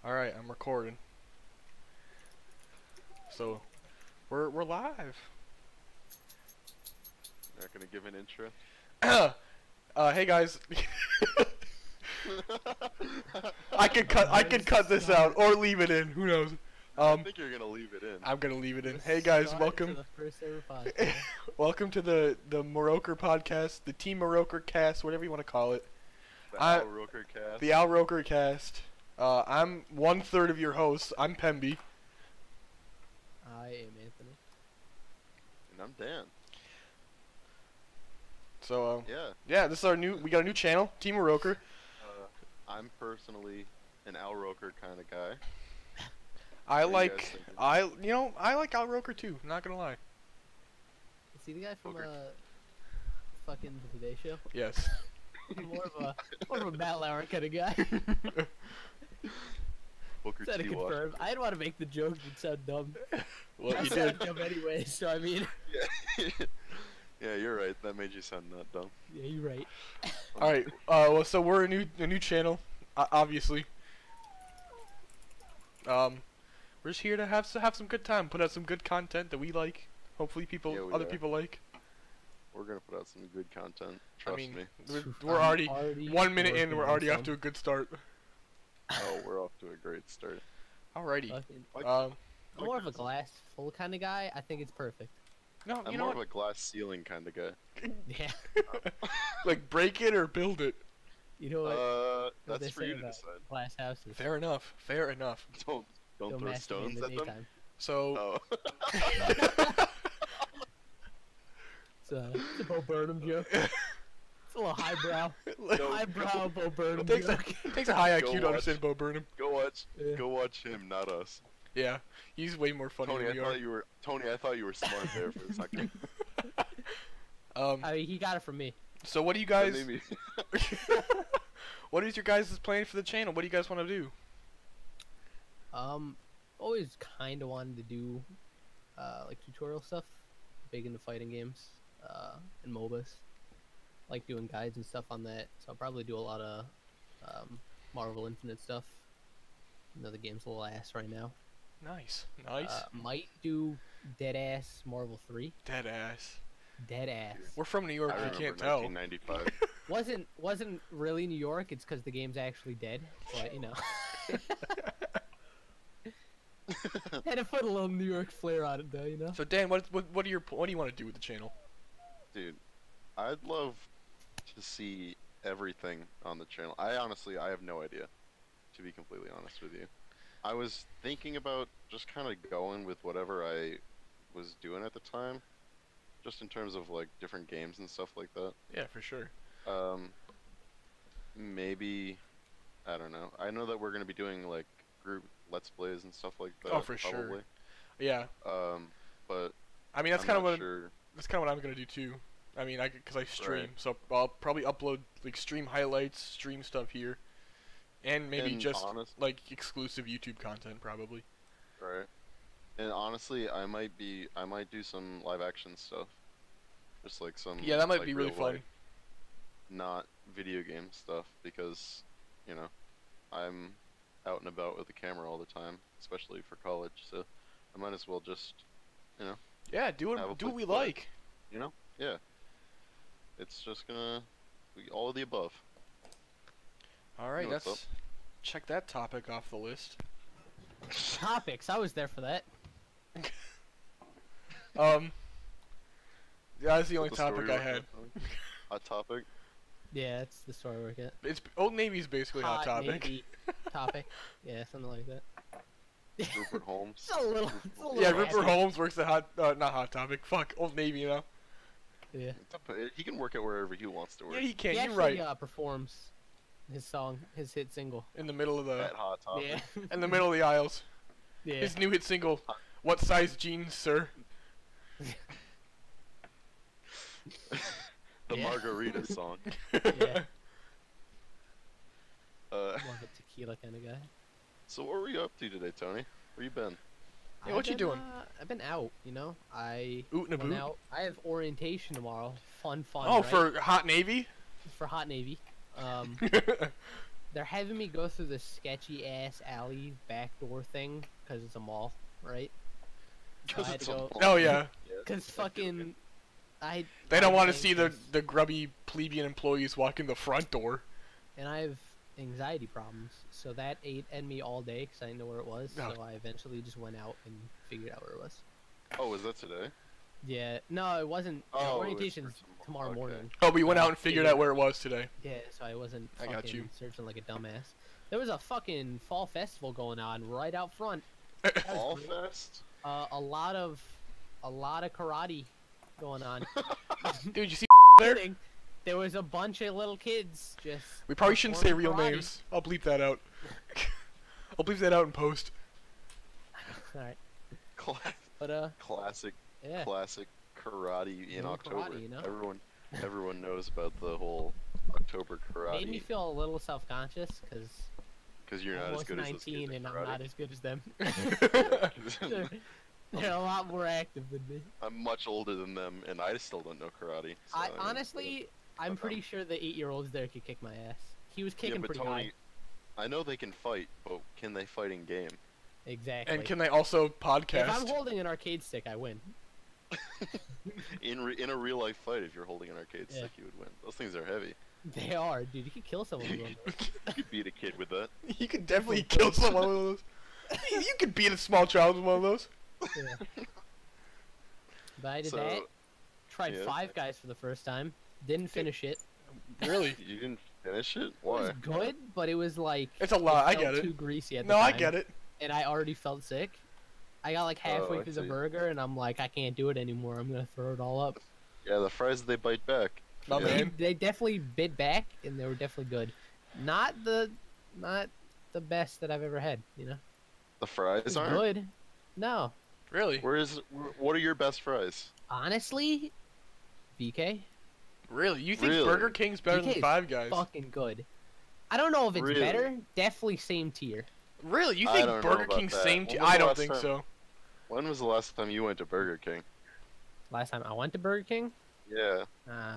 Alright, I'm recording. So, we're live. Not gonna give an intro. Hey guys. I can cut this out or leave it in. Who knows? I think you're gonna leave it in. I'm gonna leave it in. Hey guys, welcome. To the first ever podcast. Welcome to the Maroker podcast, the Team Maroker cast, whatever you want to call it. The Maroker cast. The Maroker cast. I'm 1/3 of your host. I'm Pemby. I am Anthony. And I'm Dan. So yeah, this is our we got a new channel, Team Maroker. I'm personally an Al Roker kind of guy. I like Al Roker too. Not gonna lie. Is he the guy from fucking the Today Show? Yes. more of a Matt Lauer kind of guy. Booker Is that a T. confirm? I didn't want to make the joke that sound dumb. Well, you sound did. dumb anyway, so I mean. Yeah. Yeah, you're right. That made you sound not dumb. Yeah, you're right. All right. Well, so we're a new channel, obviously. We're just here to have some good time, put out some good content that we like. Hopefully, other people like. We're gonna put out some good content. Trust me. We're already 1 minute in, and we're already off to a good start. Oh, we're off to a great start. Alrighty. I'm more of a glass full kind of guy. I think it's perfect. No, I'm you know more what? of a glass ceiling kind of guy. Yeah. Like break it or build it. You know what? What That's they for say you to about decide. glass houses. Fair enough. Fair enough. Don't throw masturbate in stones the at them. daytime. So. Oh. It's a Bo Burnham joke. It's a little highbrow. No, Highbrow Bo Burnham It joke. takes a high Go IQ to watch. understand Bo Burnham. Go Yeah. watch him, not us. Yeah, he's way more funny Tony, than we are. I thought you were smart there for a second. I mean, he got it from me. So what do you guys? What is your guys' plan for the channel? What do you guys want to do? Always kind of wanted to do, like tutorial stuff. Big into fighting games, and MOBAs. Like doing guides and stuff on that. So I'll probably do a lot of, Marvel Infinite stuff. You know, the game's a little ass right now. Nice. Might do Deadass Marvel 3. Deadass. Deadass. We're from New York. I You remember can't tell. 1995. Wasn't really New York. It's because the game's actually dead. But you know. Had to put a little New York flair on it, though. You know. So Dan, what do you want to do with the channel? Dude, I'd love to see everything on the channel. I have no idea, to be completely honest with you. I was thinking about just kind of going with whatever I was doing at the time, just in terms of like different games and stuff like that. Yeah, for sure. Maybe, I don't know. I know that we're gonna be doing like group let's plays and stuff like that. Oh, for probably. sure. Yeah. But I mean, that's I'm kind of not what sure. that's kind of what I'm gonna do too. I mean, because I stream, Right. so I'll probably upload like stream highlights, stream stuff here, and maybe just like exclusive YouTube content probably. Right. And honestly, I might do some live action stuff. Just like some. Yeah, that might like, be really real fun. life, not video game stuff, because, you know, I'm out and about with the camera all the time, especially for college. So I might as well just, you know. Yeah, do what we like. You know? Yeah. It's just gonna be all of the above. All right, You know what's let's check that topic off the list. Topics. I was there for that. Yeah, that's the only The topic story I work had. Hot topic. Yeah, that's the story we're getting. It's Old Navy's basically hot topic. Navy topic. Yeah, something like that. Rupert Holmes. It's a little. Yeah, Rupert happy. Holmes works at not hot topic. Fuck, Old Navy, you know. Yeah. He can work it wherever he wants to work. Yeah, he can. He You're actually right. Performs his song, his hit single. In the middle of the At Hot Topic. Yeah. in the middle of the aisles. Yeah. His new hit single, "What Size Jeans, Sir?" The Yeah. Margarita song. Yeah. Uh, More of a tequila kind of guy. so what were you up to today, Tony? Where you been? Hey, what you doing? I've been out, you know. I Oot and a went boot? out. I have orientation tomorrow. Fun. Oh, right? for Hot Navy? For Hot Navy. they're having me go through the sketchy ass alley backdoor thing because it's a mall, right? So I had to go. Oh yeah. Because fucking, They don't want to see the grubby plebeian employees walk in the front door. And I have anxiety problems, so that ate at me all day because I didn't know where it was. Oh. So I eventually just went out and figured out where it was. Oh, was that today? Yeah, no, it wasn't. Oh, orientation's tomorrow morning. Oh, we went out and figured out where it was today. Yeah, so I wasn't I got you. searching like a dumbass. There was a fucking fall festival going on right out front. Fall fest? A lot of karate going on. Dude, you see there? There was a bunch of little kids just. We probably shouldn't say real karate. names. I'll bleep that out. I'll bleep that out in post. Alright. But classic. Yeah. Classic karate in October. Karate, you know? Everyone knows about the whole October karate. Made me feel a little self-conscious because you're not as good as those kids 19 and at I'm karate. not as good as them. They're a lot more active than me. I'm much older than them, and I still don't know karate. So Honestly, I'm pretty sure the 8-year-olds there could kick my ass. He was kicking pretty Tony, high. I know they can fight, but can they fight in game? Exactly. And can they also podcast? If I'm holding an arcade stick, I win. In a real life fight, if you're holding an arcade stick, you would win. Those things are heavy. They are, dude. You could kill someone with one. You could beat a kid with that. You could definitely kill someone with those. You could beat a small child with one of those. Yeah. But I did that. Tried Five Guys for the first time. Didn't finish it. Really? You didn't finish it? It Why? was good, but it was like it's a lot. I get it. Too greasy at the time. No, I get it. And I already felt sick. I got like halfway through the burger, and I'm like, I can't do it anymore. I'm gonna throw it all up. Yeah, the fries they bite back. My man. They definitely bit back, and they were definitely good. Not the best that I've ever had. You know. The fries aren't good. No. Really? What are your best fries? Honestly, BK. Really? You think Burger King's better than Five Guys? Fucking good. I don't know if it's better. Definitely same tier. Really? You think Burger King's same tier? I don't think so. When was the last time you went to Burger King? Last time I went to Burger King? Yeah.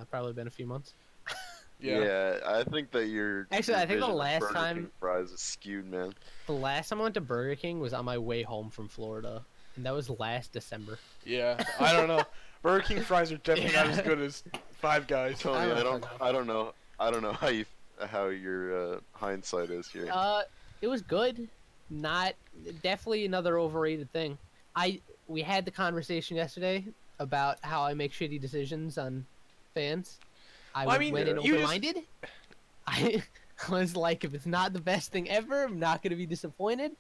Probably been a few months. Yeah, I think that your actually, I think the last Burger time King fries is skewed, man. The last time I went to Burger King was on my way home from Florida, and that was last December. Yeah, I don't know. Burger King fries are definitely not as good as Five Guys. Tony, I don't know how your hindsight is here. It was good. Not definitely another overrated thing. We had the conversation yesterday about how I make shitty decisions on fans. I went in open-minded. I was like, if it's not the best thing ever, I'm not gonna be disappointed.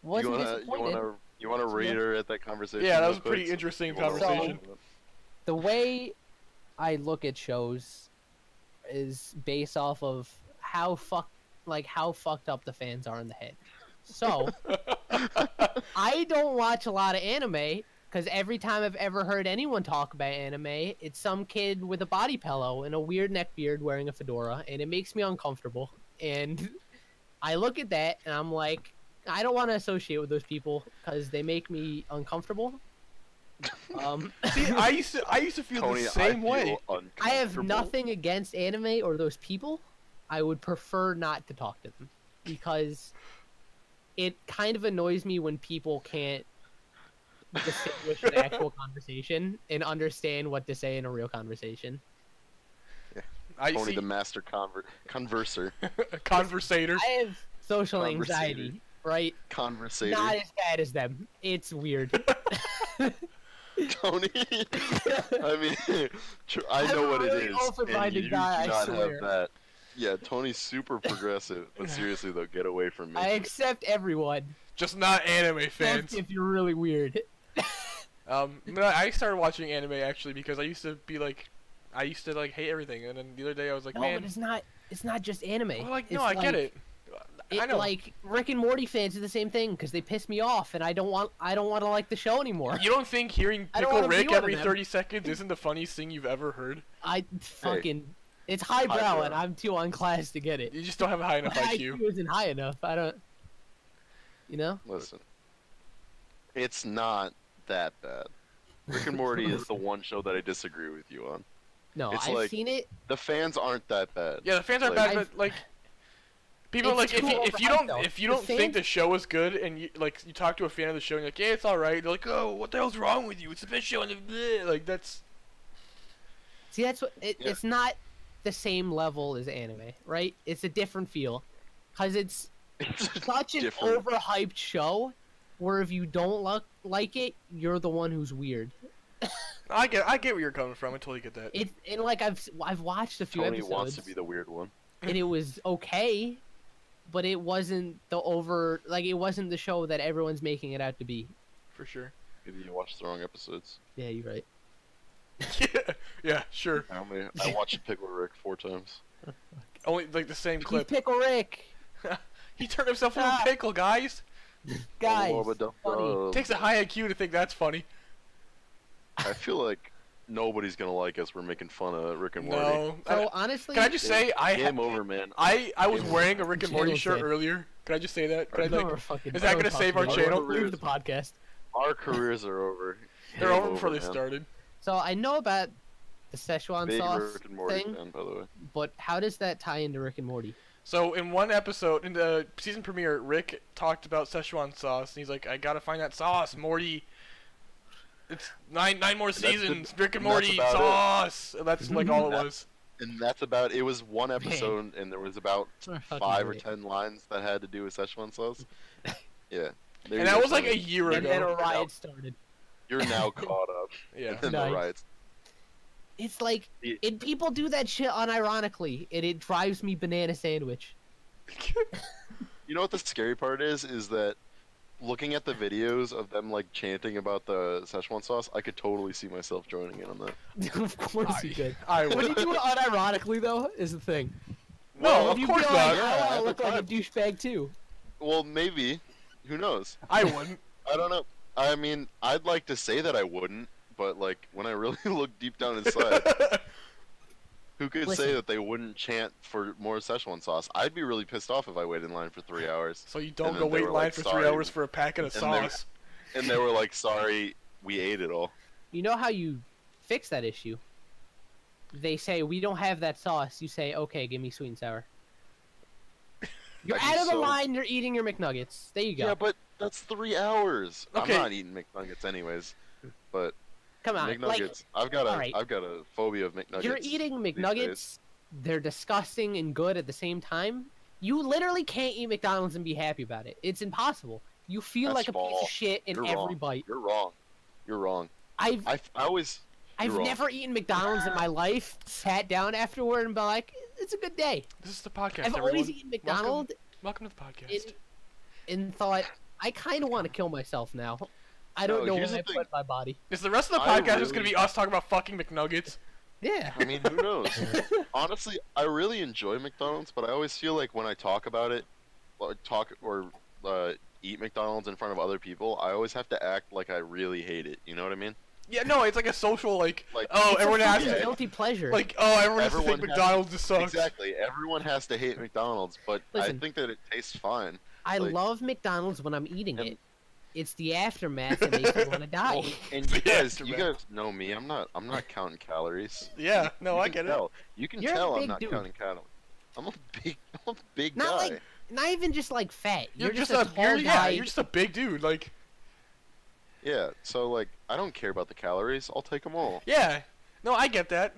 Wasn't disappointed. You want to reiterate that conversation? Yeah, that was a pretty interesting conversation. So, the way I look at shows is based off of how fucked up the fans are in the head. So, I don't watch a lot of anime, because every time I've ever heard anyone talk about anime, it's some kid with a body pillow and a weird neck beard wearing a fedora, and it makes me uncomfortable. And I look at that, and I'm like, I don't want to associate with those people, because they make me uncomfortable. See, I used to feel Tony, the same way. I have nothing against anime or those people. I would prefer not to talk to them, because it kind of annoys me when people can't distinguish an actual conversation and understand what to say in a real conversation. Yeah. Tony, the master converser. Conversator. I have social anxiety, right? Conversator. Not as bad as them. It's weird. Tony, I mean, I know what it is. And you do not have that. Yeah, Tony's super progressive, but seriously though, get away from me. I accept everyone. Just not anime fans. If you're really weird. I started watching anime actually because I used to hate everything, and then the other day I was like, man, but it's not just anime. Well, I get it. I know. Like Rick and Morty fans do the same thing because they piss me off, and I don't want to like the show anymore. You don't think hearing Pickle Rick every 30 seconds isn't the funniest thing you've ever heard? It's highbrow, and I'm too unclassed to get it. You just don't have a high enough IQ. IQ isn't high enough. I don't. You know. Listen, it's not that bad. Rick and Morty is the one show that I disagree with you on. No, I've seen it. The fans aren't that bad. Yeah, the fans aren't bad, but People are like, if you don't think the show is good, and you talk to a fan of the show, and you're like, yeah, it's all right. They're like, oh, what the hell's wrong with you? It's the best show in the bleh. Like that's. See, that's what it's not the same level as anime, right? It's a different feel, cause it's such an overhyped show, where if you don't like it, you're the one who's weird. I get where you're coming from. I totally get that. And like I've watched a few episodes. Tony wants to be the weird one. And it was okay, but it wasn't it wasn't the show that everyone's making it out to be. For sure. Maybe you watched the wrong episodes. Yeah, you're right. Yeah, sure. I watched Pickle Rick 4 times. Only like the same clip. Pickle Rick. He turned himself into a pickle, guys. Guys, funny. Takes a high IQ to think that's funny. I feel like nobody's gonna like us. We're making fun of Rick and Morty. No. So honestly, can I just say game over, man. I was wearing a Rick and Morty shirt earlier. Can I just say that? Is that gonna save our channel? Leave the podcast. Our careers are over. They're over before they started. So I know about the Szechuan sauce Rick and Morty thing, fan, by the way. but how does that tie into Rick and Morty? So in one episode, in the season premiere, Rick talked about Szechuan sauce, and he's like, "I gotta find that sauce, Morty. It's nine more seasons. Rick and Morty sauce." And that's like all it was. And that's about. It was one episode, and there was about 5 or 10 lines that had to do with Szechuan sauce. Yeah. And that was like a year ago. And then a riot started. You're now caught up. Yeah. And the riots. It's like, people do that shit unironically, and it drives me banana sandwich. You know what the scary part is that looking at the videos of them like chanting about the Szechuan sauce, I could totally see myself joining in on that. Of course you could. I would. When you do it unironically, though, is the thing. No, of course not. I look like a douchebag too. Well, maybe. Who knows? I wouldn't. I don't know. I mean, I'd like to say that I wouldn't, but like when I really look deep down inside, who could say that they wouldn't chant for more Szechuan sauce? I'd be really pissed off if I waited in line for 3 hours. So you don't go wait in line for 3 hours for a packet of sauce. And they were like, "Sorry, we ate it all." You know how you fix that issue? They say, "We don't have that sauce." You say, "Okay, give me sweet and sour." You're out of the line. You're eating your McNuggets. There you go. Yeah, but that's 3 hours. Okay. I'm not eating McNuggets anyways. But come on, McNuggets. I've got a phobia of McNuggets. You're eating McNuggets. They're disgusting and good at the same time. You literally can't eat McDonald's and be happy about it. It's impossible. You feel like a piece of shit in every bite. You're wrong. You're wrong. I've never eaten McDonald's in my life. Sat down afterward and been like, "It's a good day." This is the podcast. I've always eaten McDonald's. Welcome to the podcast. And thought, I kind of want to kill myself now. I don't know what I put in my body. Is the rest of the podcast just gonna be us talking about fucking McNuggets? Yeah. I mean, who knows? Honestly, I really enjoy McDonald's, but I always feel like when I talk about it, eat McDonald's in front of other people, I always have to act like I really hate it. You know what I mean? Yeah, no, it's like a social everyone has to guilty pleasure. Everyone has to think McDonald's just sucks. Exactly, everyone has to hate McDonald's, but listen, I think that it tastes fine. I love McDonald's when I'm eating it. It's the aftermath that makes me want to die. Well, and you guys know me. I'm not counting calories. Yeah, no, I get it. You can tell I'm not counting calories. I'm a big guy. Like, not even just like fat. You're just a tall guy. Yeah, you're just a big dude. Like. Yeah, so like I don't care about the calories. I'll take them all. Yeah, no, I get that.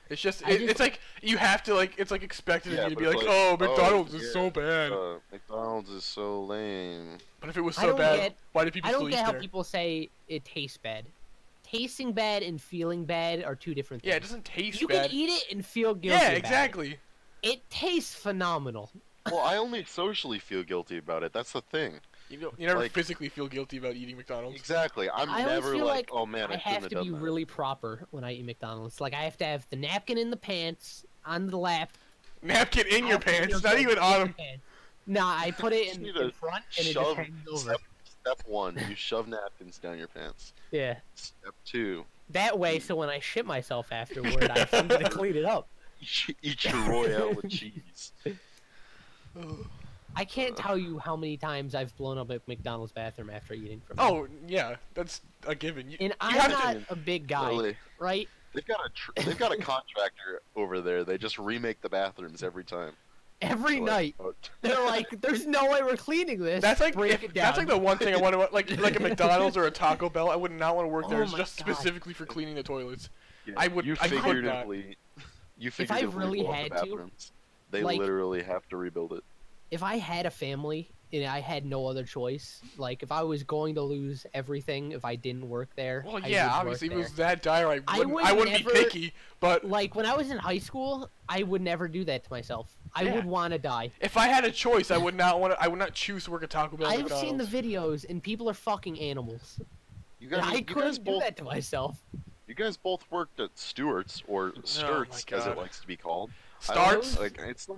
It's just it's like you have to it's like expected of you to be like, oh, McDonald's is so bad. McDonald's is so lame. But if it was so bad, why do people still eat there? I don't get how people say it tastes bad. Tasting bad and feeling bad are two different things. Yeah, it doesn't taste bad. You can eat it and feel guilty. Yeah, exactly. It tastes phenomenal. Well, I only socially feel guilty about it. That's the thing. You never physically feel guilty about eating McDonald's. Exactly. I never like, oh man, I have to be really proper when I eat McDonald's. Like I have to have the napkin in the pants, on the lap. Napkin in your pants, not even on them. Nah, I put it in front and it just hangs over. Step 1, you shove napkins down your pants. Yeah. Step 2. That way, so when I shit myself afterward, I have something to clean it up. Eat your Royale with cheese. I can't tell you how many times I've blown up a McDonald's bathroom after eating from it. Oh, yeah, that's a given. And I'm not a big guy, right? They've got a contractor over there. They just remake the bathrooms every time. every night. They're like, "There's no way we're cleaning this." That's like break it down. that's like the one thing I want to like a McDonald's or a Taco Bell. I would not want to work there. Oh It's my just God. specifically for cleaning the toilets. Yeah, I would. You I could not. figuratively. You If I figuratively really blow up had the to, bathrooms. They like- literally have to rebuild it. If I had a family and I had no other choice, like if I was going to lose everything if I didn't work there. Well, I yeah, would obviously if work it was that dire, I I wouldn't never- be picky. But there. Like when I was in high school, I would never do that to myself. I Yeah. would want to die. if I had a choice, I would not want to. I would not choose to work at Taco Bell. or I've seen the McDonald's. videos and people are fucking animals. You And guys, I you guys couldn't do both, that to myself. you guys both worked at Stewart's or Sturts, as God. it likes to be called. Starts. Like it's not.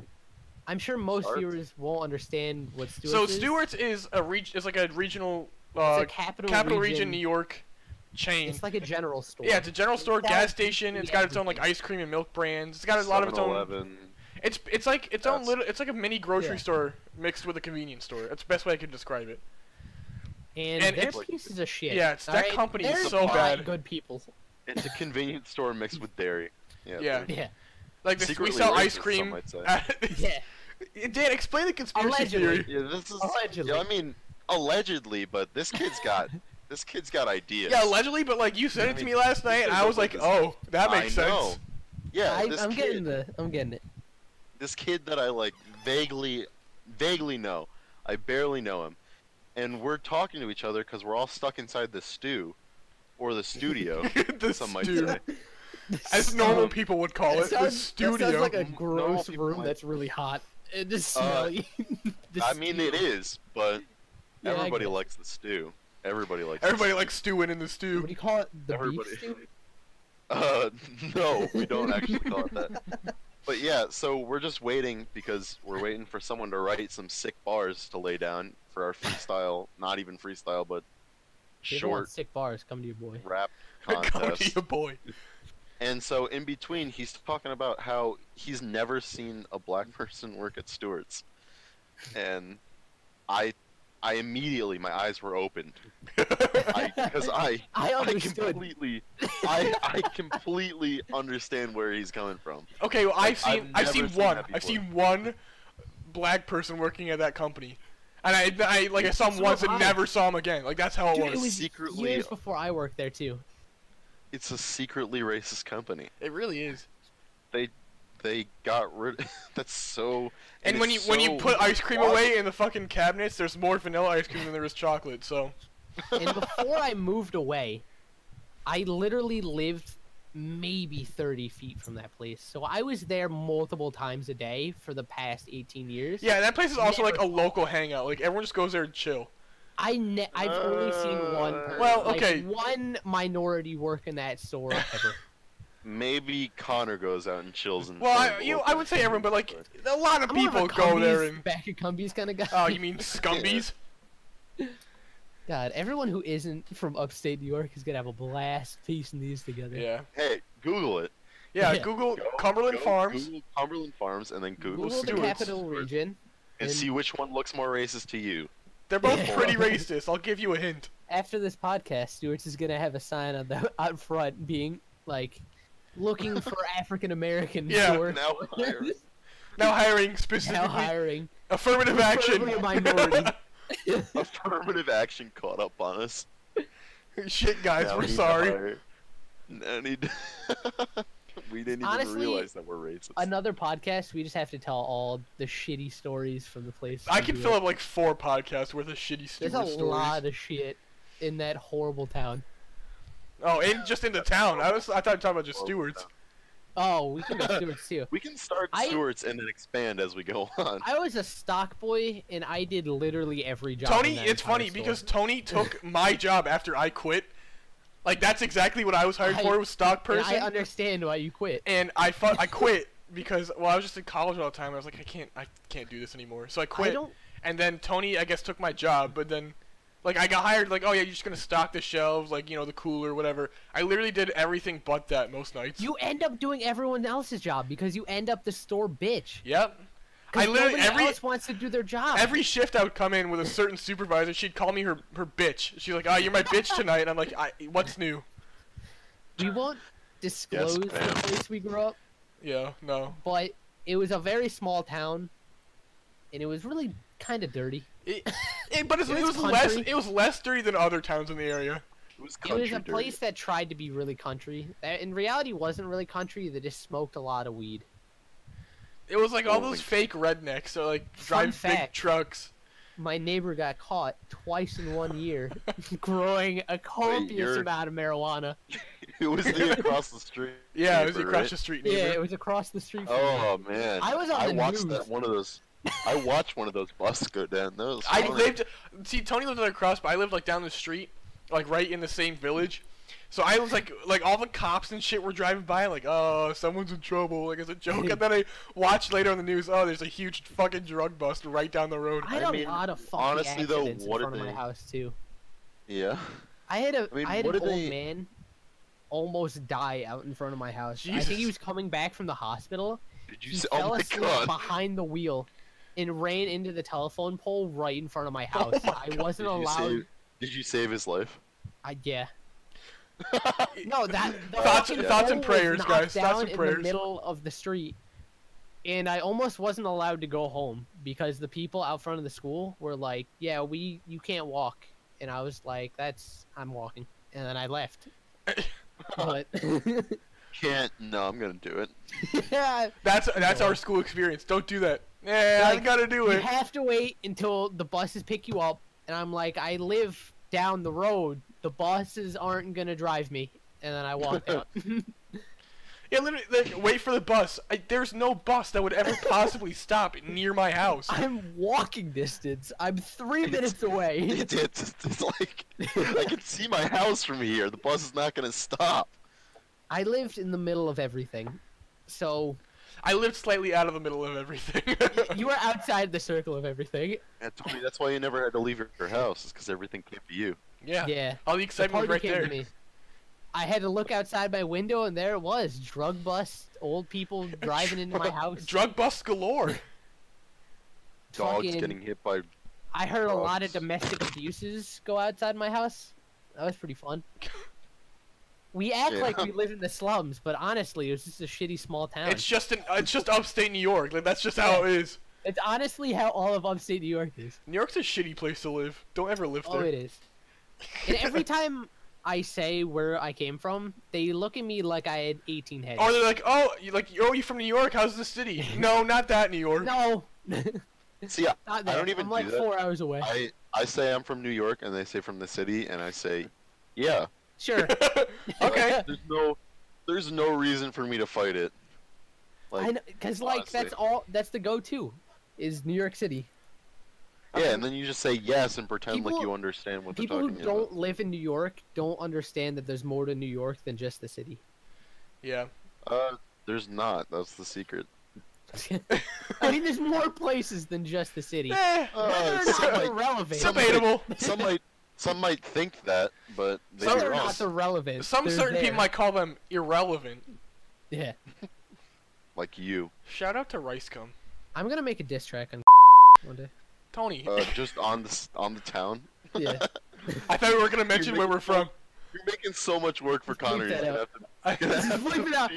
I'm sure most Starts. viewers won't understand what Stewart's So is. Stewart's is is like a regional It's a capital region New York chain. It's like a general store. Yeah, it's a general store, gas That's station. It's got its own like everything. ice cream and milk brands. It's got a lot of its own. 7-Eleven. It's like its own That's- little. It's like a mini grocery Yeah. store mixed with a convenience store. That's the best way I could describe it. and and they're it's- pieces of shit. Yeah, it's- that alright? company is They're so not bad. Good people. It's a convenience store mixed with dairy. Yeah. Yeah. Yeah. Like this, we Secretly sell racist, ice some cream. might say. Yeah. Dan, explain the conspiracy Allegedly. theory. Yeah, this is. Allegedly. Yeah, I mean, allegedly, but this kid's got ideas. Yeah, allegedly, but like you said it to me last night, and I was like, oh, that makes I know. sense. Yeah, this I'm kid, getting it. this kid that I like vaguely know. I barely know him, and we're talking to each other because we're all stuck inside the stew, or the studio. The Some might stew. say. As normal Um, people would call That it, the sounds, studio. that sounds like a Normal gross people room might- that's really hot. It just Uh, smelly. The I mean, it stew. is, but Yeah, I everybody guess. likes the stew. Everybody likes. Everybody the likes stewing in the What stew. do you call it? The Everybody. beef stew? No, we don't actually call it that. But yeah, so we're just waiting because we're waiting for someone to write some sick bars to lay down for our freestyle, not even freestyle, but If you ever want short sick bars, come to your boy. rap Come to contest. your boy. And so in between, he's talking about how he's never seen a black person work at Stewart's, and I immediately my eyes were opened because I understood. I completely understand where he's coming from. Okay, well, I've I've seen never seen one. that I've before. seen one black person working at that company, and I saw him So once have and I. never saw him again. Like that's how it Dude, was. it was secretly- years before I worked there too. It's a secretly racist company. It really is. They got rid. That's so. And when you it's when you so put ice cream wild. away in the fucking cabinets, there's more vanilla ice cream than there is chocolate. So And before I moved away, I literally lived maybe 30 feet from that place. So I was there multiple times a day for the past 18 years. yeah, that place is also like a Never- local hangout. Like everyone just goes there and chill. I've only seen one. Well, like, okay. One minority work in that store ever. Maybe Connor goes out and chills and. Well, I would say everyone, but like a lot of I'm more of a people go there Cumbies- and. back at Cumbies kind of guy. Oh, you mean scumbies? God, everyone who isn't from upstate New York is gonna have a blast piecing these together. Yeah. Hey, Google it. Yeah. Yeah. Google Go- Cumberland go Farms. Google Cumberland Farms and then Google, Google the Stewart's. capital region. and and- see which one looks more racist to you. They're both Yeah. pretty racist. I'll give you a hint. After this podcast, Stewart's is gonna have a sign on the out front being like, looking for African American Yeah, store. now hiring. Now hiring Now specifically hiring. affirmative action. Preferably a minority. Affirmative action caught up on us. Shit, guys, Now we're we need to sorry. hire- now need- we didn't even Honestly, realize that we're racist. Another podcast, we just have to tell all the shitty stories from the place. I we can do fill it. up like 4 podcasts worth of shitty There's Stewart a stories. lot of shit in that horrible town. Oh, and just in the town. I thought you were talking about just Stewart's. Oh, we can go Stewart's too. We can start I- Stewart's and then expand as we go on. I was a stock boy, and I did literally every job. Tony, in that it's funny entire because store. Tony took my job after I quit. Like that's exactly what I was hired for, was stock And person. I understand why you quit. And I quit because I was just in college all the time. I was like I can't do this anymore. So I I quit. don't. And then Tony I guess took my job, but then like I got hired like, oh yeah, you're just gonna stock the shelves, like, you know, the cooler, whatever. I literally did everything but that most nights. You end up doing everyone else's job because you end up the store bitch. Yep. 'Cause I literally nobody else wants to do their job. every shift I would come in with a certain supervisor, she'd call me her bitch. She's like, oh, you're my bitch tonight, and I'm like, what's new? We won't disclose the ma'am. place we grew up, Yeah, no. but it was a very small town, and it was really kind of dirty. But it was was less dirty than other towns in the area. It was a place that tried to be really country. That in reality wasn't really country. They just smoked a lot of weed. It was like all those fake rednecks, so like drive big trucks. My neighbor got caught twice in 1 year growing a copious amount of marijuana. It was across the street. Yeah, it was across the street. Yeah, it was across the street. Oh man! I was on the watched news. one of those. I watched one of those buses go down. Those. Tony lived across, but I lived like down the street, like right in the same village. So I was like all the cops and shit were driving by, like, oh, someone's in trouble, like as a joke. And then I watched later on the news, oh, there's a huge fucking drug bust right down the road. I had a lot of fucking accidents in front of my house too. Yeah. I had an old man almost die out in front of my house. Jesus. I think he was coming back from the hospital. He fell asleep behind the wheel and ran into the telephone pole right in front of my house. I wasn't allowed. Did you save his life? Yeah. No, thoughts and prayers, guys. Thoughts and prayers. In the middle of the street, and I almost wasn't allowed to go home because the people out front of the school were like, "Yeah, you can't walk," and I was like, I'm walking," and then I left. But No, I'm gonna do it. Yeah. That's our school experience. Don't do that. Yeah, I gotta do it. You have to wait until the buses pick you up, and I'm like, I live down the road. The buses aren't gonna drive me, and then I walked out. Yeah, literally, like, wait for the bus. There's no bus that would ever possibly stop near my house. I'm walking distance. I'm 3 minutes away. It's like I can see my house from here. The bus is not gonna stop. I lived in the middle of everything, so. I lived slightly out of the middle of everything. You were outside the circle of everything. Yeah, Tony, that's why you never had to leave your house, is because everything came to you. Yeah. Yeah. All the excitement was right there. I had to look outside my window, and there it was. Drug bust, old people driving into my house. Drug busts galore. Dogs getting hit by I heard a lot of domestic abuses go outside my house. That was pretty fun. We act like we live in the slums, but honestly, it was just a shitty small town. It's just upstate New York. Like, that's just how it is. It's honestly how all of upstate New York is. New York's a shitty place to live. Don't ever live there. Oh, it is. And every time I say where I came from, they look at me like I had 18 heads. Or they're like, oh, you from New York? How's the city? No, not that New York. No. See, I don't even I'm like do that. 4 hours away. I say I'm from New York, and they say from the city, and I say, yeah. Sure. Okay. There's no reason for me to fight it. Like, because like that's the go-to, is New York City. Yeah, and then you just say yes and pretend like you understand what they're talking about. People who don't live in New York don't understand that there's more to New York than just the city. Yeah. There's not. That's the secret. I mean, there's more places than just the city. They're not irrelevant. Debatable. Some might think that, but they're not irrelevant. Some certain people might call them irrelevant. Yeah. Like you. Shout out to Ricegum. I'm gonna make a diss track on one day. Tony. Just on the town. Yeah. I thought we were gonna mention where we're from. You're making so much work for Connor. Just bleep it out.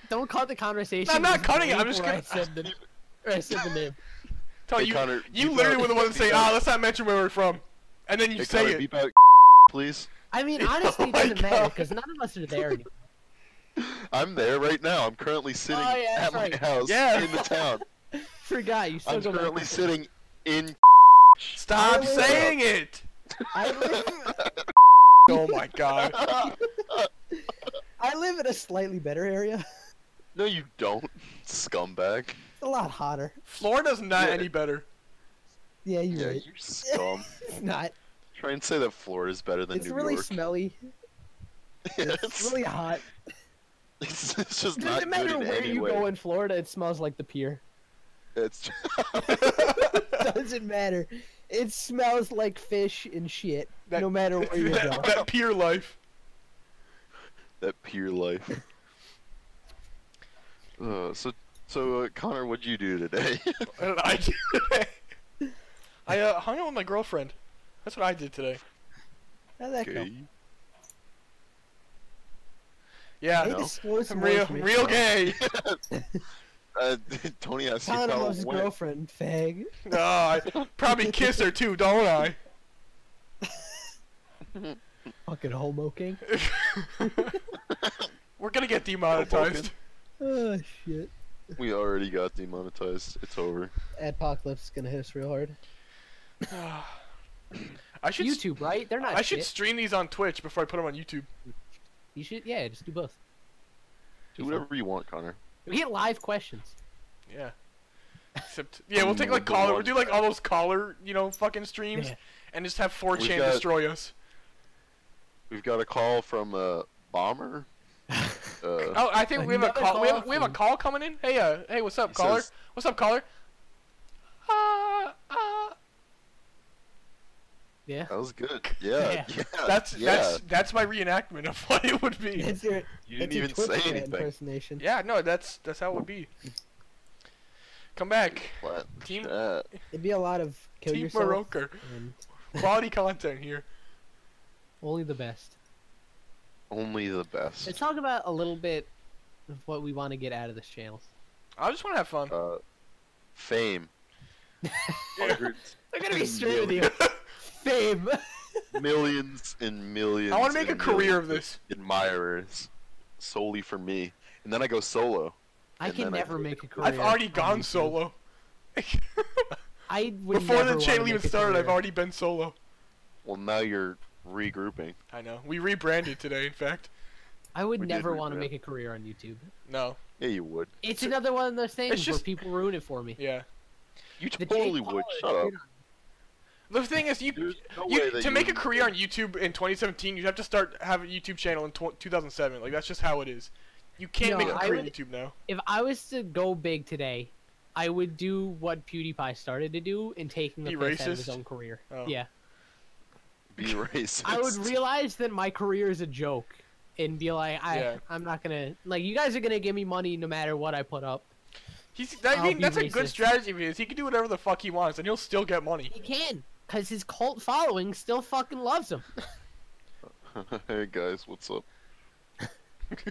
Don't cut the conversation. I'm not cutting it. I'm just gonna. I said the name. Tony, hey, Connor, you literally were the one to say, let's not mention where we're from, and then you say Connor, it. Beep out, please. I mean, honestly, it doesn't matter because none of us are there anymore. I'm there right now. I'm currently sitting at my house in the town. Forgot you. I'm currently sitting in. Stop saying it. I live. Oh my god. I live in a slightly better area. No, you don't, scumbag. It's a lot hotter. Florida's not any better. Yeah, you're right. You're scum. It's not. Try and say that Florida's better than New York. It's really smelly. It's really hot. It's just It not doesn't matter good in where any you way. go in Florida, it smells like the pier. It's Doesn't matter. It smells like fish and shit, no matter where you go. That pier life. That pier life. So Connor, what'd you do today? What did I do today? I hung out with my girlfriend. That's what I did today. How'd that go? Yeah, Hey, disclose I'm more real information. gay. Tony asked you Connor how loves it his went. girlfriend, fag. No, I probably kiss her too, don't I? Fucking homo king. We're gonna get demonetized. Oh shit. We already got demonetized. It's over. Adpocalypse is gonna hit us real hard. I should YouTube, right? They're not. I should shit. stream these on Twitch before I put them on YouTube. You should, yeah, just do both. Do whatever you want, Connor. We get live questions. Yeah. Except, yeah, we'll take like The caller. one- We'll do like all those caller, fucking streams, Yeah. and just have 4chan We've got- destroy us. We've got a call from Bomber. Oh, I think we have a Another call. We call have a from- call coming in. Hey, hey, what's up, He caller? says- What's up, caller? Yeah. That was good. Yeah. Yeah. That's my reenactment of what it would be. It's your, You didn't it's your even Twitch say chat anything. impersonation. Yeah, no, that's how it would be. Come back, What? Team- Chat. It'd be a lot of kill Team yourself. Maroker. And Quality content here. only the best. Only the best. Let's talk about a little bit of what we want to get out of this channel. I just want to have fun. Fame. Hundreds, I'm gonna be straight with you. Fame. millions and millions. I want to make a and career millions of this. Admirers, solely for me, and then I go solo. I And can then I never quit. make a career. I've already on gone YouTube. solo. I would Before never the wanna channel make even a started, I've career. already been solo. Well, now you're regrouping. I know. We rebranded today, in fact. I would We did never want to rebrand. make a career on YouTube. No. Yeah, you would. It's another one of those things just- where people ruin it for me. Yeah. You The totally Jake Paul would. is Shut up. good on- The thing is, There's no way you that to you make a would- career on YouTube in 2017, you have to have a YouTube channel in 2007. Like that's just how it is. You can't No, make a I career on would- YouTube now. If I was to go big today, I would do what PewDiePie started to do in taking the Be piss out of his racist? own career. Oh. Yeah. Be racist. I would realize that my career is a joke and be like, Yeah. I'm not gonna, like, you guys are gonna give me money no matter what I put up. I I'll mean, be that's a good racist. strategy of his. He can do whatever the fuck he wants, and he'll still get money. He can, because his cult following still fucking loves him. Hey guys, what's up?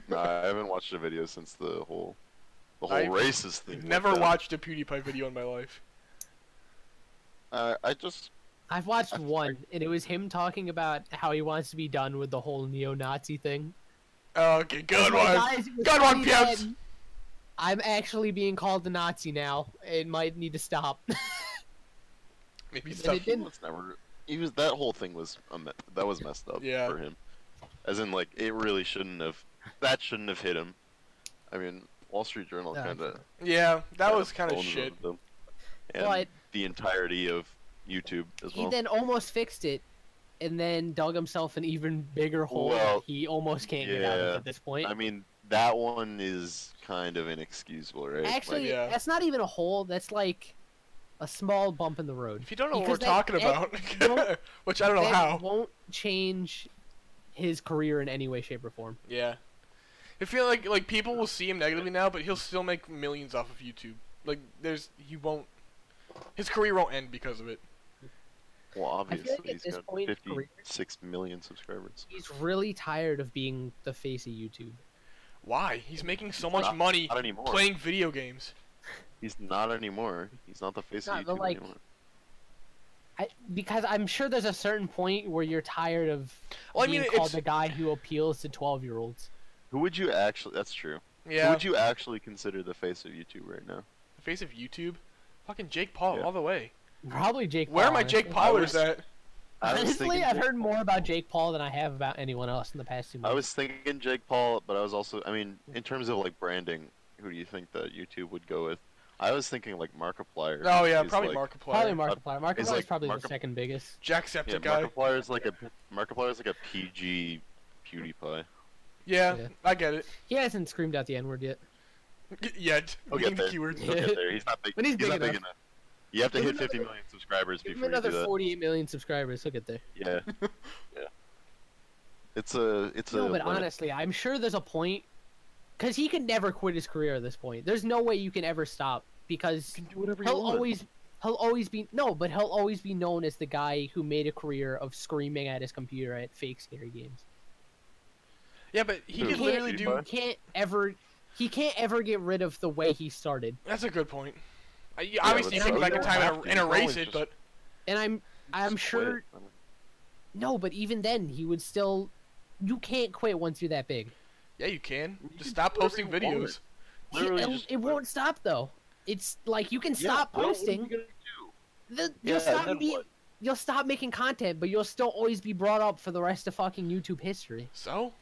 Nah, I haven't watched a video since the whole I've racist thing. Never went down. watched a PewDiePie video in my life. I just I've watched one, and it was him talking about how he wants to be done with the whole neo-Nazi thing. Okay, good Like, one. guys, it was Good one, funny Pips. that I'm actually being called a Nazi now. It might need to stop. Maybe And stuff. it didn't. was never. He was that whole thing was that was messed up Yeah. for him. As in, like, it really shouldn't have. That shouldn't have hit him. I mean, Wall Street Journal Yeah, kind of. Yeah, that was kind of shit. And But- the entirety of YouTube as He well. then almost fixed it, and then dug himself an even bigger hole Well, that he almost can't get out of yeah. at this point. I mean, that one is kind of inexcusable, right? Actually, yeah. that's not even a hole. That's like a small bump in the road. If you don't know Because what we're talking about, won't- which I don't know that how. won't change his career in any way, shape, or form. Yeah. I feel like people will see him negatively now, but he'll still make millions off of YouTube. Like his career won't end because of it. Well, obviously, like at he's this got point in his career- 56 million subscribers. He's really tired of being the face of YouTube. Why? He's making so much Not- money Not anymore. playing video games. He's not anymore. He's not the face Not, of but, YouTube like, anymore. Because I'm sure there's a certain point where you're tired of Well, I being mean, called it's the guy who appeals to 12-year-olds. Who would you actually? That's true. Who yeah. would you actually consider the face of YouTube right now? The face of YouTube, fucking Jake Paul Yeah. all the way. Probably Jake Paul. Where are my Jake honestly. Paulers was- at? I was Honestly, thinking I've Jake- heard more about Jake Paul than I have about anyone else in the past 2 months. I was thinking Jake Paul, but I was also. I mean, in terms of like branding, who do you think that YouTube would go with? I was thinking like Markiplier. Oh yeah, He's probably like, Probably Markiplier. Markiplier. Markiplier's like probably the Markip- second biggest. Jacksepticeye. Yeah, Markiplier's like a PG PewDiePie. Yeah, Yeah. I get it. He hasn't screamed out the N-word yet. Yet. He'll Being get the there. keyword. He'll get there. He's not big. But he's big not big enough. enough. You have to Give hit him 50 million subscribers Give him before you do another that. 48 million subscribers. He'll get there. Yeah. Yeah. It's a. No, but what? honestly, I'm sure there's a point, because he can never quit his career at this point. There's no way you can ever stop, because You can do whatever you he'll want. always be he'll always be known as the guy who made a career of screaming at his computer at fake scary games. Yeah, but he Who, could literally You do. PewDiePie? can't ever he can't ever get rid of the way he started. That's a good point. Yeah, Obviously, you but take so back you in don't time have to. and You can erase always it, just but And I'm quit. sure. No, but even then, he would still. You can't quit once you're that big. yeah, you can. You Just can stop do whatever posting you want. videos. Literally It, just it won't stop though. It's like you can Yeah, stop well, what are you posting. gonna do? You'll Yeah, stop then what? You'll stop making content, but you'll still always be brought up for the rest of fucking YouTube history. So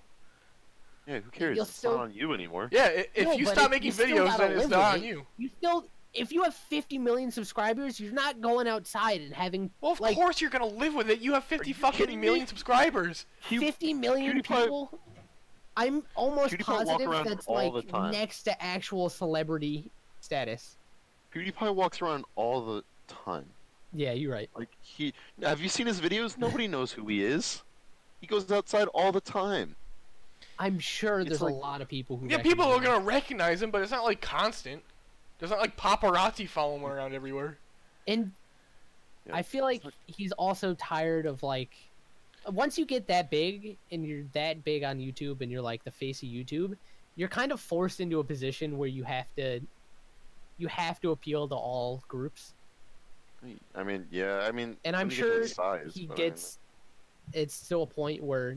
Yeah, who cares? You'll It's still- not on you anymore. yeah, if No, you but stop you making still videos, gotta then it's live not with on it. you. You still, if you have 50 million subscribers, you're not going outside and having Well, of like course you're gonna live with it. You have 50 you fucking kidding me? million subscribers. 50 million PewDiePie- people. I'm almost PewDiePie walk positive around that's all like the time. next to actual celebrity status. PewDiePie walks around all the time. Yeah, you're right. Like have you seen his videos? Nobody knows who he is. He goes outside all the time. I'm sure It's there's like- a lot of people who. Yeah, people are recognize him. gonna recognize him, but it's not like constant. There's not like paparazzi following him around everywhere. And Yeah, I feel like it's he's also tired of like. Once you get that big and you're that big on YouTube and you're like the face of YouTube, you're kind of forced into a position where you have to appeal to all groups. I mean, yeah, I mean, And I'm when you get to sure the size, he but I mean, gets it's to a point where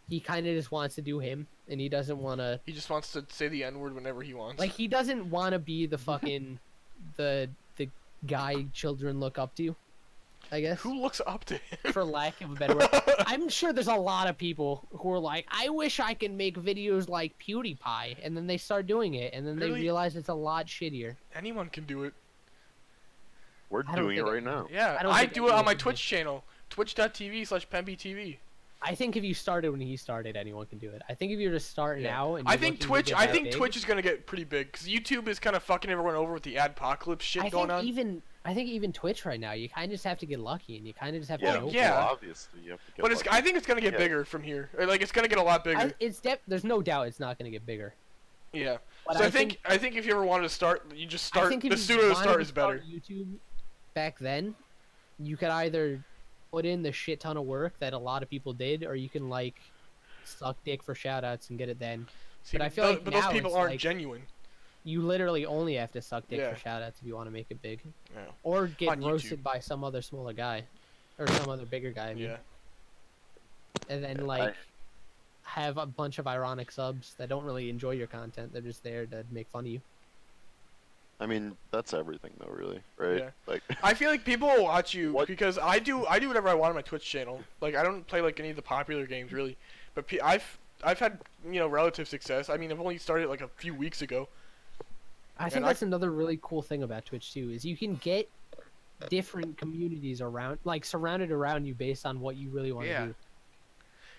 he kind of just wants to do him and he doesn't want to He just wants to say the N-word whenever he wants. like he doesn't want to be the fucking the guy children look up to, I guess, who looks up to him? for lack of a better word. I'm sure there's a lot of people who are like, I wish I could make videos like PewDiePie, and then they start doing it and then they Really? realize it's a lot shittier. Anyone can do it. we're I don't doing it think right now. Yeah, I don't I think do it on anyone my can do Twitch channel, twitch.tv/PembyTV. I think if you started when he started, anyone can do it. I think if you were to start Yeah. now and I you're think looking to Twitch. get I that think big, Twitch is gonna get pretty big because YouTube is kind of fucking everyone over with the adpocalypse shit I going think on. I think even Twitch right now, you kind of just have to get lucky and you kind of just have Yeah, to go. yeah. well, obviously you have to get But it's. lucky. I think it's gonna get Yeah. bigger from here. Or, like it's gonna get a lot bigger. There's no doubt it's not going to get bigger. Yeah. But So I think if you ever wanted to start, you just I start. think if The you sooner to wanted start is better. YouTube back then, you could either put in the shit ton of work that a lot of people did, or you can like suck dick for shoutouts and get it then. See, but I feel like but now those people it's aren't like- genuine. You literally only have to suck dick Yeah. for shoutouts if you want to make it big, Yeah. or get On YouTube. roasted by some other smaller guy, or some other bigger guy. I mean. Yeah. And then like have a bunch of ironic subs that don't really enjoy your content. They're just there to make fun of you. I mean, that's everything though, really, right? Yeah. Like, I feel like people will watch you What- because I do whatever I want on my Twitch channel. Like I don't play like any of the popular games really, but I've had relative success. I mean I've only started like a few weeks ago. I think And that's another really cool thing about Twitch too, is you can get different communities around, like surrounded around you based on what you really want to Yeah. do.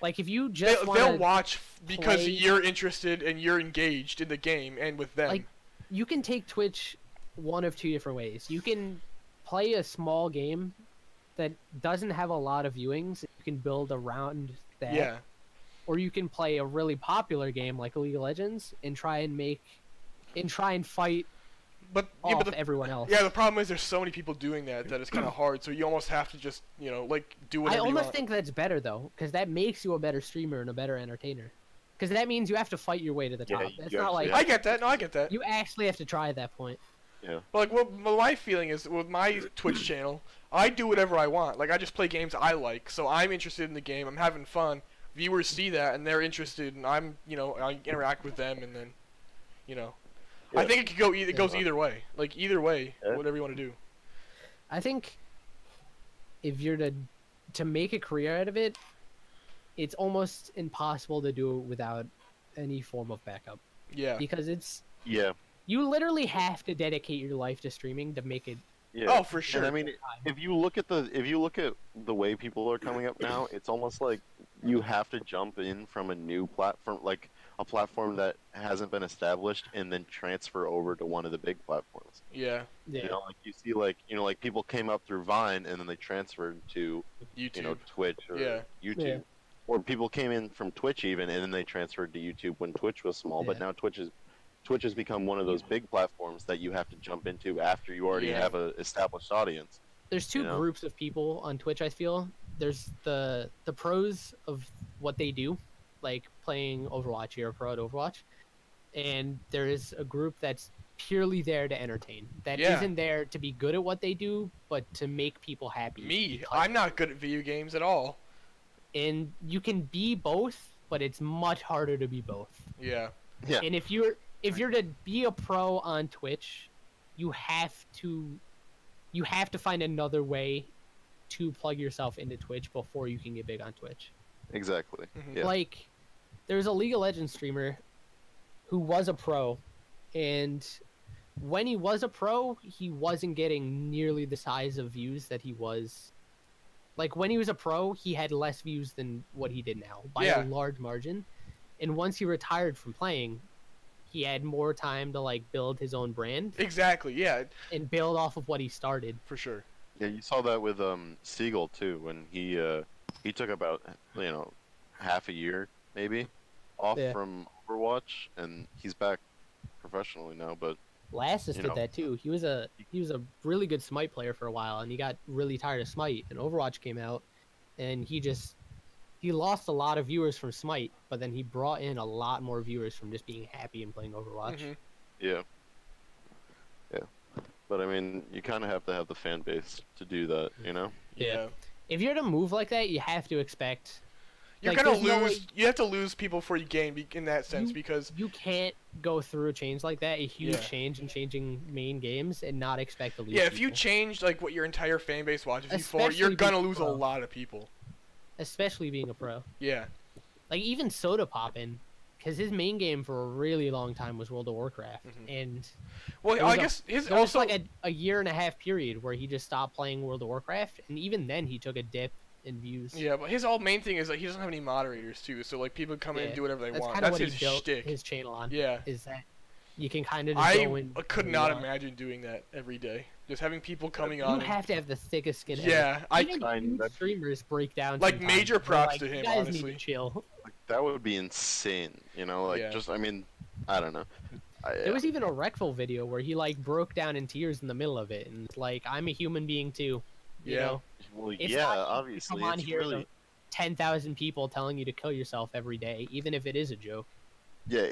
Like if you just They'll want watch because play- you're interested and you're engaged in the game and with them. Like, you can take Twitch one of two different ways. You can play a small game that doesn't have a lot of viewings. You can build around that. yeah. Or you can play a really popular game like League of Legends and try and fight But off everyone else. the problem is there's so many people doing that it's kind of hard. So you almost have to just like do I whatever you almost want. think that's better though, because that makes you a better streamer and a better entertainer. Because that means you have to fight your way to the Yeah, top. you It's actually not like have I get that. No, I get that. you actually have to try at that point. yeah. But like what my feeling is with my Twitch channel, I do whatever I want. Like I just play games I like. So I'm interested in the game. I'm having fun. Viewers see that and they're interested, and I'm I interact with them, and then I Yeah. think it could go. It goes Yeah. either way. Like either way, Yeah. whatever you want to do. I think if you're to make a career out of it, it's almost impossible to do it without any form of backup. Yeah. Because Yeah. you literally have to dedicate your life to streaming to make it. Yeah. Oh, for sure. And I mean, if you look at the way people are coming up now, it's almost like you have to jump in from a new platform, like a platform that hasn't been established, and then transfer over to one of the big platforms. Yeah. Yeah. You know, like you see, like people came up through Vine, and then they transferred to YouTube. Twitch or Yeah. YouTube. Yeah. Or people came in from Twitch even, and then they transferred to YouTube when Twitch was small. But Yeah. now Twitch has become one of those big platforms that you have to jump into after you already Yeah. have a established audience. There's two You know? groups of people on Twitch, I feel. There's the pros of what they do, like playing Overwatch. You're a pro at Overwatch. and there is a group that's purely there to entertain. That Yeah. isn't there to be good at what they do, but to make people happy. Me, because- I'm not good at video games at all. And you can be both, but it's much harder to be both. Yeah. Yeah. And if you're to be a pro on Twitch, you have to find another way to plug yourself into Twitch before you can get big on Twitch. Exactly. Mhm. Yeah. Like, there's a League of Legends streamer who was a pro, and when he was a pro, he wasn't getting nearly the size of views that he was. Like, when he was a pro, he had less views than what he did now, by Yeah. a large margin. And once he retired from playing, he had more time to, like, build his own brand Exactly. Yeah. and build off of what he started. For sure. Yeah, you saw that with Siegel too when he took about half a year maybe off Yeah. from Overwatch, and he's back professionally now. But Lassus You did know. that too. He was a really good Smite player for a while, and he got really tired of Smite. And Overwatch came out, and he lost a lot of viewers from Smite, but then he brought in a lot more viewers from just being happy and playing Overwatch. Mhm. yeah, but I mean, you kind of have to have the fan base to do that, you know? Yeah. If you're to move like that, you have to expect You're Like, gonna there's no lose. way- You have to lose people before you gain in that sense You- because you can't go through a change like that, a huge Yeah. change in changing main games, and not expect to lose. yeah, if you people. change like what your entire fan base watches you for, Especially you're gonna being lose a pro. lot of people. Especially being a pro. Yeah. Like, even Soda Poppin', because his main game for a really long time was World of Warcraft, Mhm. and Well, There was I a- guess his there was also like a year and a half period where he just stopped playing World of Warcraft, and even then he took a dip in views. yeah, but his whole main thing is that he doesn't have any moderators too, so like people come in and Yeah, do whatever they That's want. kind of That's what his he built shtick. his channel on. Yeah. Is that you can kind of just I go in. could whenever you not want. imagine doing that every day. Just having people coming You on. and- have to have the thickest skin. Yeah, I Even Kind huge of. streamers break down. Like, sometimes. major They're props like, to "You him, guys honestly." Need to chill. Like, that would be insane, you know? Like, Yeah. just, I mean, I don't know. There was even a Reckful video where he like broke down in tears in the middle of it, and it's like, I'm a human being too. You Yeah. know, Well, it's yeah, not easy to obviously. come on It's here really, to 10,000 people telling you to kill yourself every day, even if it is a joke. yeah,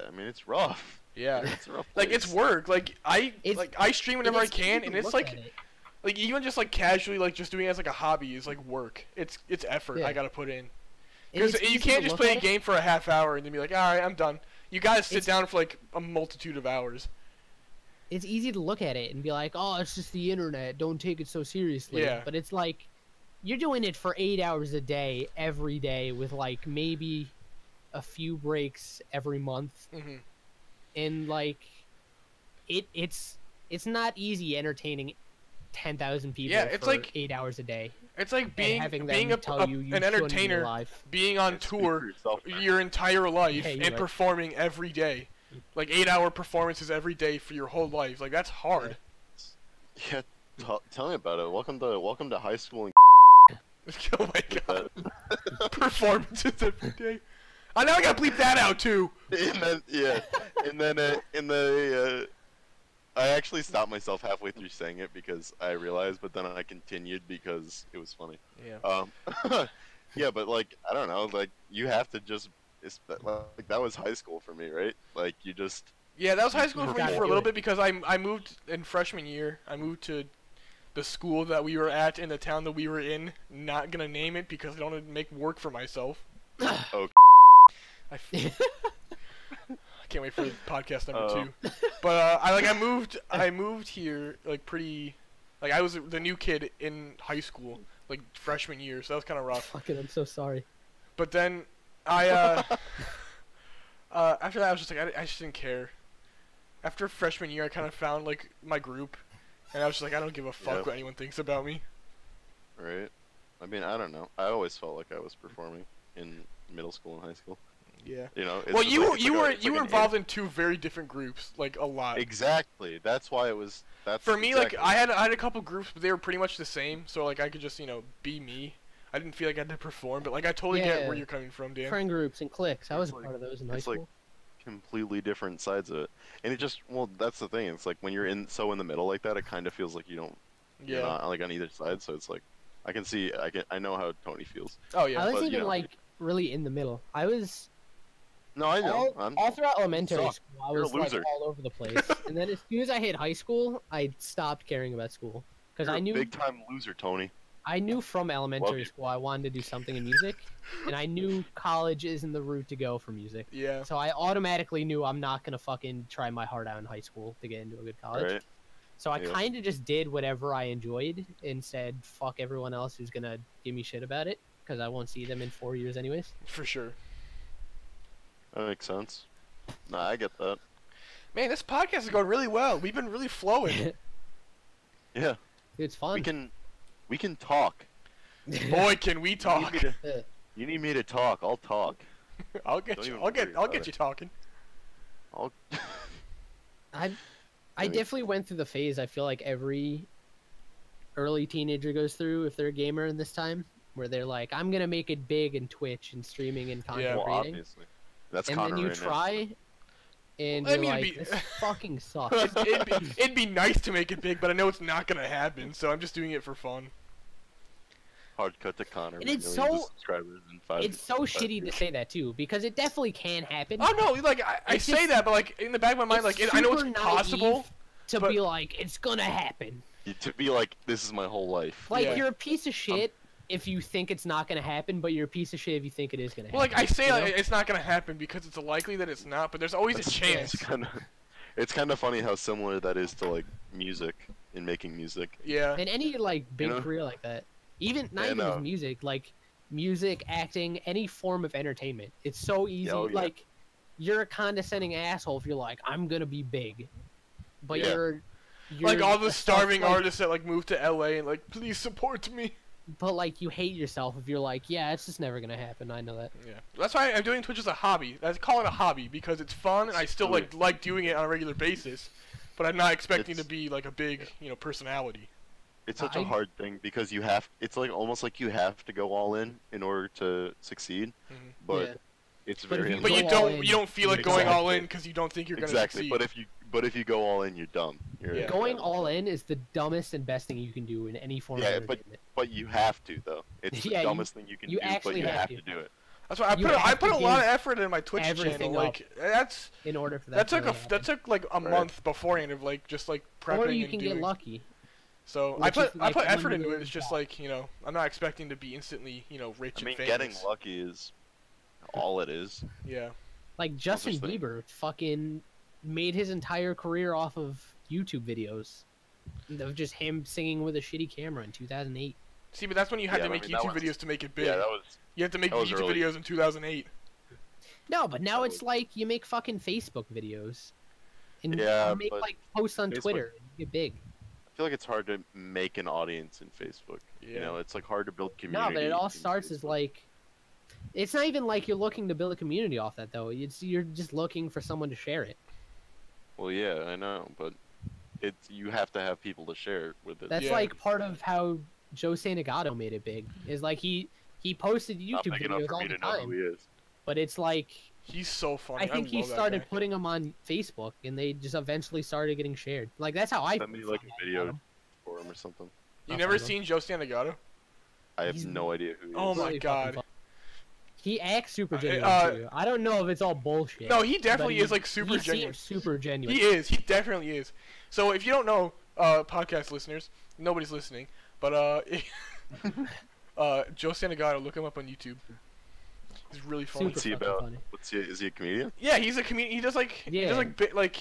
I mean, it's rough. Yeah. It's a rough. Like it's place. work. Like I stream whenever I It's easy can, to and it's look like at it. even just like casually like just doing it as like a hobby is like work. It's effort Yeah. I gotta put in. And Because it's you easy can't to just look play at a it. game for a half hour and then be like, all right, I'm done. You gotta sit It's- down for like a multitude of hours. It's easy to look at it and be like, oh, it's just the internet. Don't take it so seriously. Yeah. But it's like, you're doing it for 8 hours a day, every day, with like maybe a few breaks every month. Hmm. And like, it's not easy entertaining 10,000 people Yeah, it's for like- 8 hours a day. It's like And being having being them tell you an shouldn't be entertainer, alive. being on Speak for tour yourself. your entire life Yeah, you're and right. performing every day. Like 8-hour performances every day for your whole life. Like that's hard. Yeah, tell me about it. Welcome to high school and Oh my god. that. Performances every day. I now I gotta bleep that out too. And then yeah, and then in the I actually stopped myself halfway through saying it because I realized, but then I continued because it was funny. Yeah. Yeah, but like I don't know, like you have to just like that was high school for me, right? Like you just Yeah, that was high school You for me gotta for a do little it. bit because I moved in freshman year. I moved to the school that we were at in the town that we were in. Not gonna name it because I don't want to make work for myself. Oh. I can't wait for podcast number Oh. 2. But I moved here like pretty, like I was the new kid in high school, like freshman year, so that was kind of rough. Fucking, I'm so sorry. But then I after that I was just like I just didn't care. After freshman year I kind of found like my group, and I was just like I don't give a fuck Yep. what anyone thinks about me. Right. I mean, I don't know. I always felt like I was performing in middle school and high school. Yeah. You know. It's Well, just you like- were it's you like a- were it's you like were an involved in 2 very different groups, like a lot. Exactly. That's why it was. That's For me, exactly. like I had a couple groups, but they were pretty much the same. So like I could just be me. I didn't feel like I had to perform, but like I totally get Yeah. where you're coming from, Dan. Friend groups and cliques. I was a like- part of those in high it's like- school. completely different sides of it, and it just that's the thing. It's like when you're in the middle like that, it kind of feels like you're Yeah. not like on either side. So it's like I know how Tony feels. Oh yeah. I was but, you even know. like really in the middle. I was No, I know. All throughout elementary suck. school, I You're a was like loser. all over the place. And then as soon as I hit high school, I stopped caring about school because You're I knew a big time loser, Tony. from elementary school I wanted to do something in music, and I knew college isn't the route to go for music. Yeah. So I automatically knew I'm not gonna fucking try my heart out in high school to get into a good college. Right. So I Yeah. kind of just did whatever I enjoyed and said, fuck everyone else who's gonna give me shit about it, because I won't see them in 4 years anyways. For sure. That makes sense. Nah, I get that. Man, this podcast is going really well. We've been really flowing. Yeah. It's fun. We can talk. Boy, can we talk. You need me to talk. I'll talk. I'll get Don't you. even I'll get worry about you it. talking. I'll. I definitely went through the phase I feel like every early teenager goes through if they're a gamer in this time, where they're like, I'm gonna make it big in Twitch and streaming and content Well, creating. obviously. That's And Connor then you right now. try, and Well, I you're mean, like, it'd be- this fucking sucks. It'd be nice to make it big, but I know it's not gonna happen, so I'm just doing it for fun. Hard cut to Connor. And with it's millions of so- subscribers in 5 It's so 5 shitty to years. say that too, because it definitely can happen. Oh no, like I It's say just- that, but like in the back of my mind, like I know it's super possible. naive to but- be like, it's gonna happen. To be like, this is my whole life. Like, Yeah. you're a piece of shit if you think it's not gonna happen, but you're a piece of shit if you think it is gonna happen. Well, like I say, you like, know? it's not gonna happen because it's likely that it's not, but there's always a chance. It's kind of funny how similar that is to like music and making music. Yeah. In any like big know? career like that, even not Yeah, even no. just music, like music, acting, any form of entertainment, it's so easy. Oh, yeah. Like, you're a condescending asshole if you're like, I'm gonna be big, but Yeah. you're Like all the a starving self- like- artists that like move to LA and like, please support me. But like, you hate yourself if you're like, yeah, it's just never gonna happen. I know that. Yeah. That's why I'm doing Twitch as a hobby. I call it a hobby because it's fun and I still Really? like doing it on a regular basis, but I'm not expecting It's- to be like a big personality. It's such a I- hard thing because you have. It's like almost like you have to go all in order to succeed. Mhm. But Yeah. it's But if very. you But go you all don't in- you don't feel like going all Exactly. in because you don't think you're gonna Exactly. succeed. But if you go all in, you're dumb. Yeah. Going all in is the dumbest and best thing you can do in any form Yeah, of entertainment. But you have to though. It's Yeah, the dumbest thing you can you do, but actually you have have to. to do it. That's why You I have put to a lot of give effort in my Twitch channel. everything Like that's In order for that. that to took really that took like a Right. month beforehand of like just like prepping happen. Or you and can doing. get lucky. So which is, I like, put one effort into it. million It's just shots. like I'm not expecting to be instantly rich I mean, and getting famous. lucky is all it is. Yeah. Like Justin just think- Bieber fucking made his entire career off of YouTube videos. Of just him singing with a shitty camera in 2008. See, but that's when you had Yeah, to but I make mean, that YouTube was- videos to make it big. Yeah, that was. You had to make that was YouTube early. videos in 2008. No, but now That it's was- like you make fucking Facebook videos. And Yeah, you make but like posts on Facebook- Twitter and get big. I feel like it's hard to make an audience in Facebook. Yeah. You know, it's like hard to build community. No, but it all in starts as Facebook. like, it's not even like you're looking to build a community off that though. You're just looking for someone to share it. Well, yeah, I know, but it's you have to have people to share with it. That's Yeah. like part of how Joe Santagato made it big. Is like he posted Not YouTube big enough videos for all me the to know who time, he is. but it's like He's so funny. I think he love that started guy. putting them on Facebook, and they just eventually started getting shared. Like that's how I. Send me like found a out video about him. for him or something. You I'll never find him. seen Joe Santagato? I have He's- no idea who he Oh is. my Really God. fucking fun. He acts super genuine too. I don't know if it's all bullshit. No, he but definitely he- is like super he genuine. seems super genuine. He is. He definitely is. So if you don't know, podcast listeners, nobody's listening, but Joe Santagato, look him up on YouTube. He's really funny. Super What's he fucking about? funny. Is he a comedian? Yeah, he's a comedian. He does like he Yeah. does like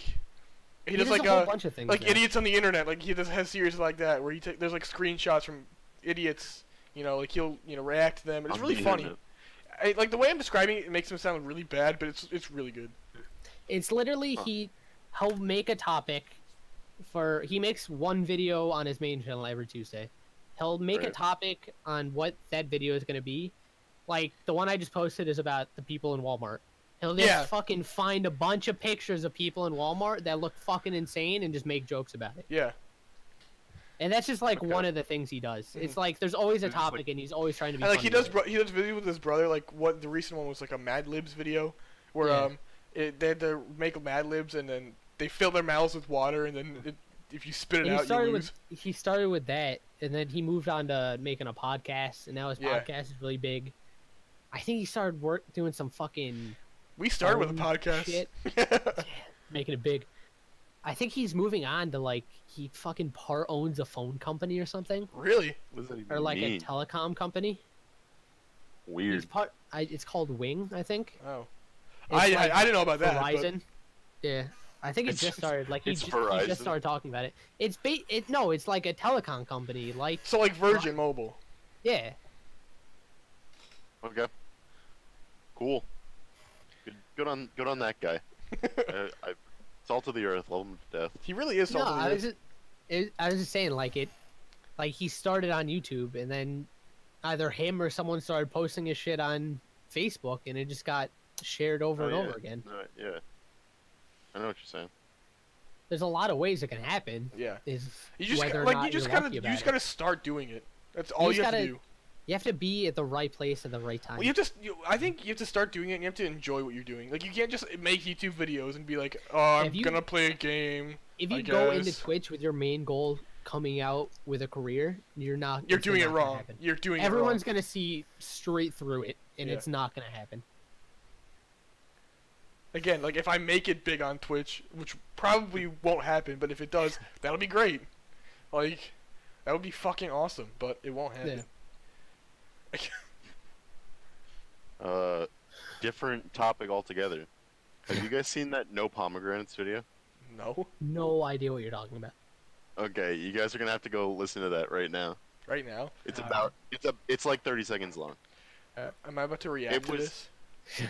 he does like a whole bunch of things. like now. idiots on the internet. Like he does has series like that where there's like screenshots from idiots. Like he'll react to them. And it's On really the funny. internet. Like the way I'm describing it, it makes him sound really bad, but it's really good. It's literally Huh. he'll make a topic he makes one video on his main channel every Tuesday. He'll make a Right. topic on what that video is gonna be. Like the one I just posted is about the people in Walmart. He'll just Yeah. fucking find a bunch of pictures of people in Walmart that look fucking insane and just make jokes about it. Yeah. And that's just like Okay. one of the things he does. It's Mhm. like there's always a It's just, like- topic and he's always trying to be And like funny he does with it. he does video with his brother. Like what the recent one was like a Mad Libs video where Yeah. they had to make Mad Libs and then they fill their mouths with water and then if you spit it And out you lose. he started with that, and then he moved on to making a podcast, and now his Yeah. podcast is really big. I think he started doing some fucking We started with a own podcast. shit. Making it big. I think he's moving on to like he fucking part owns a phone company or something, Really? What does that even or like mean? a telecom company. Weird. He's part. It's called Wing, I think. Oh. It's like I didn't know about that. Verizon. Yeah, I think it It's- just started. Like he it's just Verizon. started talking about it. No, it's like a telecom company. Like So like Virgin Mobile. yeah, Okay. Cool. Good on that guy. Salt of the earth, love him to death. He really is no, something. I was just saying like he started on YouTube and then either him or someone started posting his shit on Facebook and it just got shared over and over again. Yeah. I know what you're saying. There's a lot of ways it can happen. Yeah. Is You just whether or like not you just you're gotta lucky you about just it. gotta start doing it. That's all you just have to gotta- do. You have to be at the right place at the right time. Well, I think you have to start doing it and you have to enjoy what you're doing. Like, you can't just make YouTube videos and be like, oh, I'm gonna play a game. If I you go into guess. Twitch with your main goal coming out with a career, You're it's doing it not gonna wrong. happen. You're doing Everyone's it wrong. gonna see straight through it, and Yeah. it's not gonna happen. Again, like, if I make it big on Twitch, which probably won't happen, but if it does, that'll be great. Like, that would be fucking awesome, but it won't happen. Different topic altogether. Have you guys seen that no pomegranates video? No. No idea what you're talking about. Okay, you guys are gonna have to go listen to that right now. Right now. It's like 30 seconds long. Am I about to react to was- this?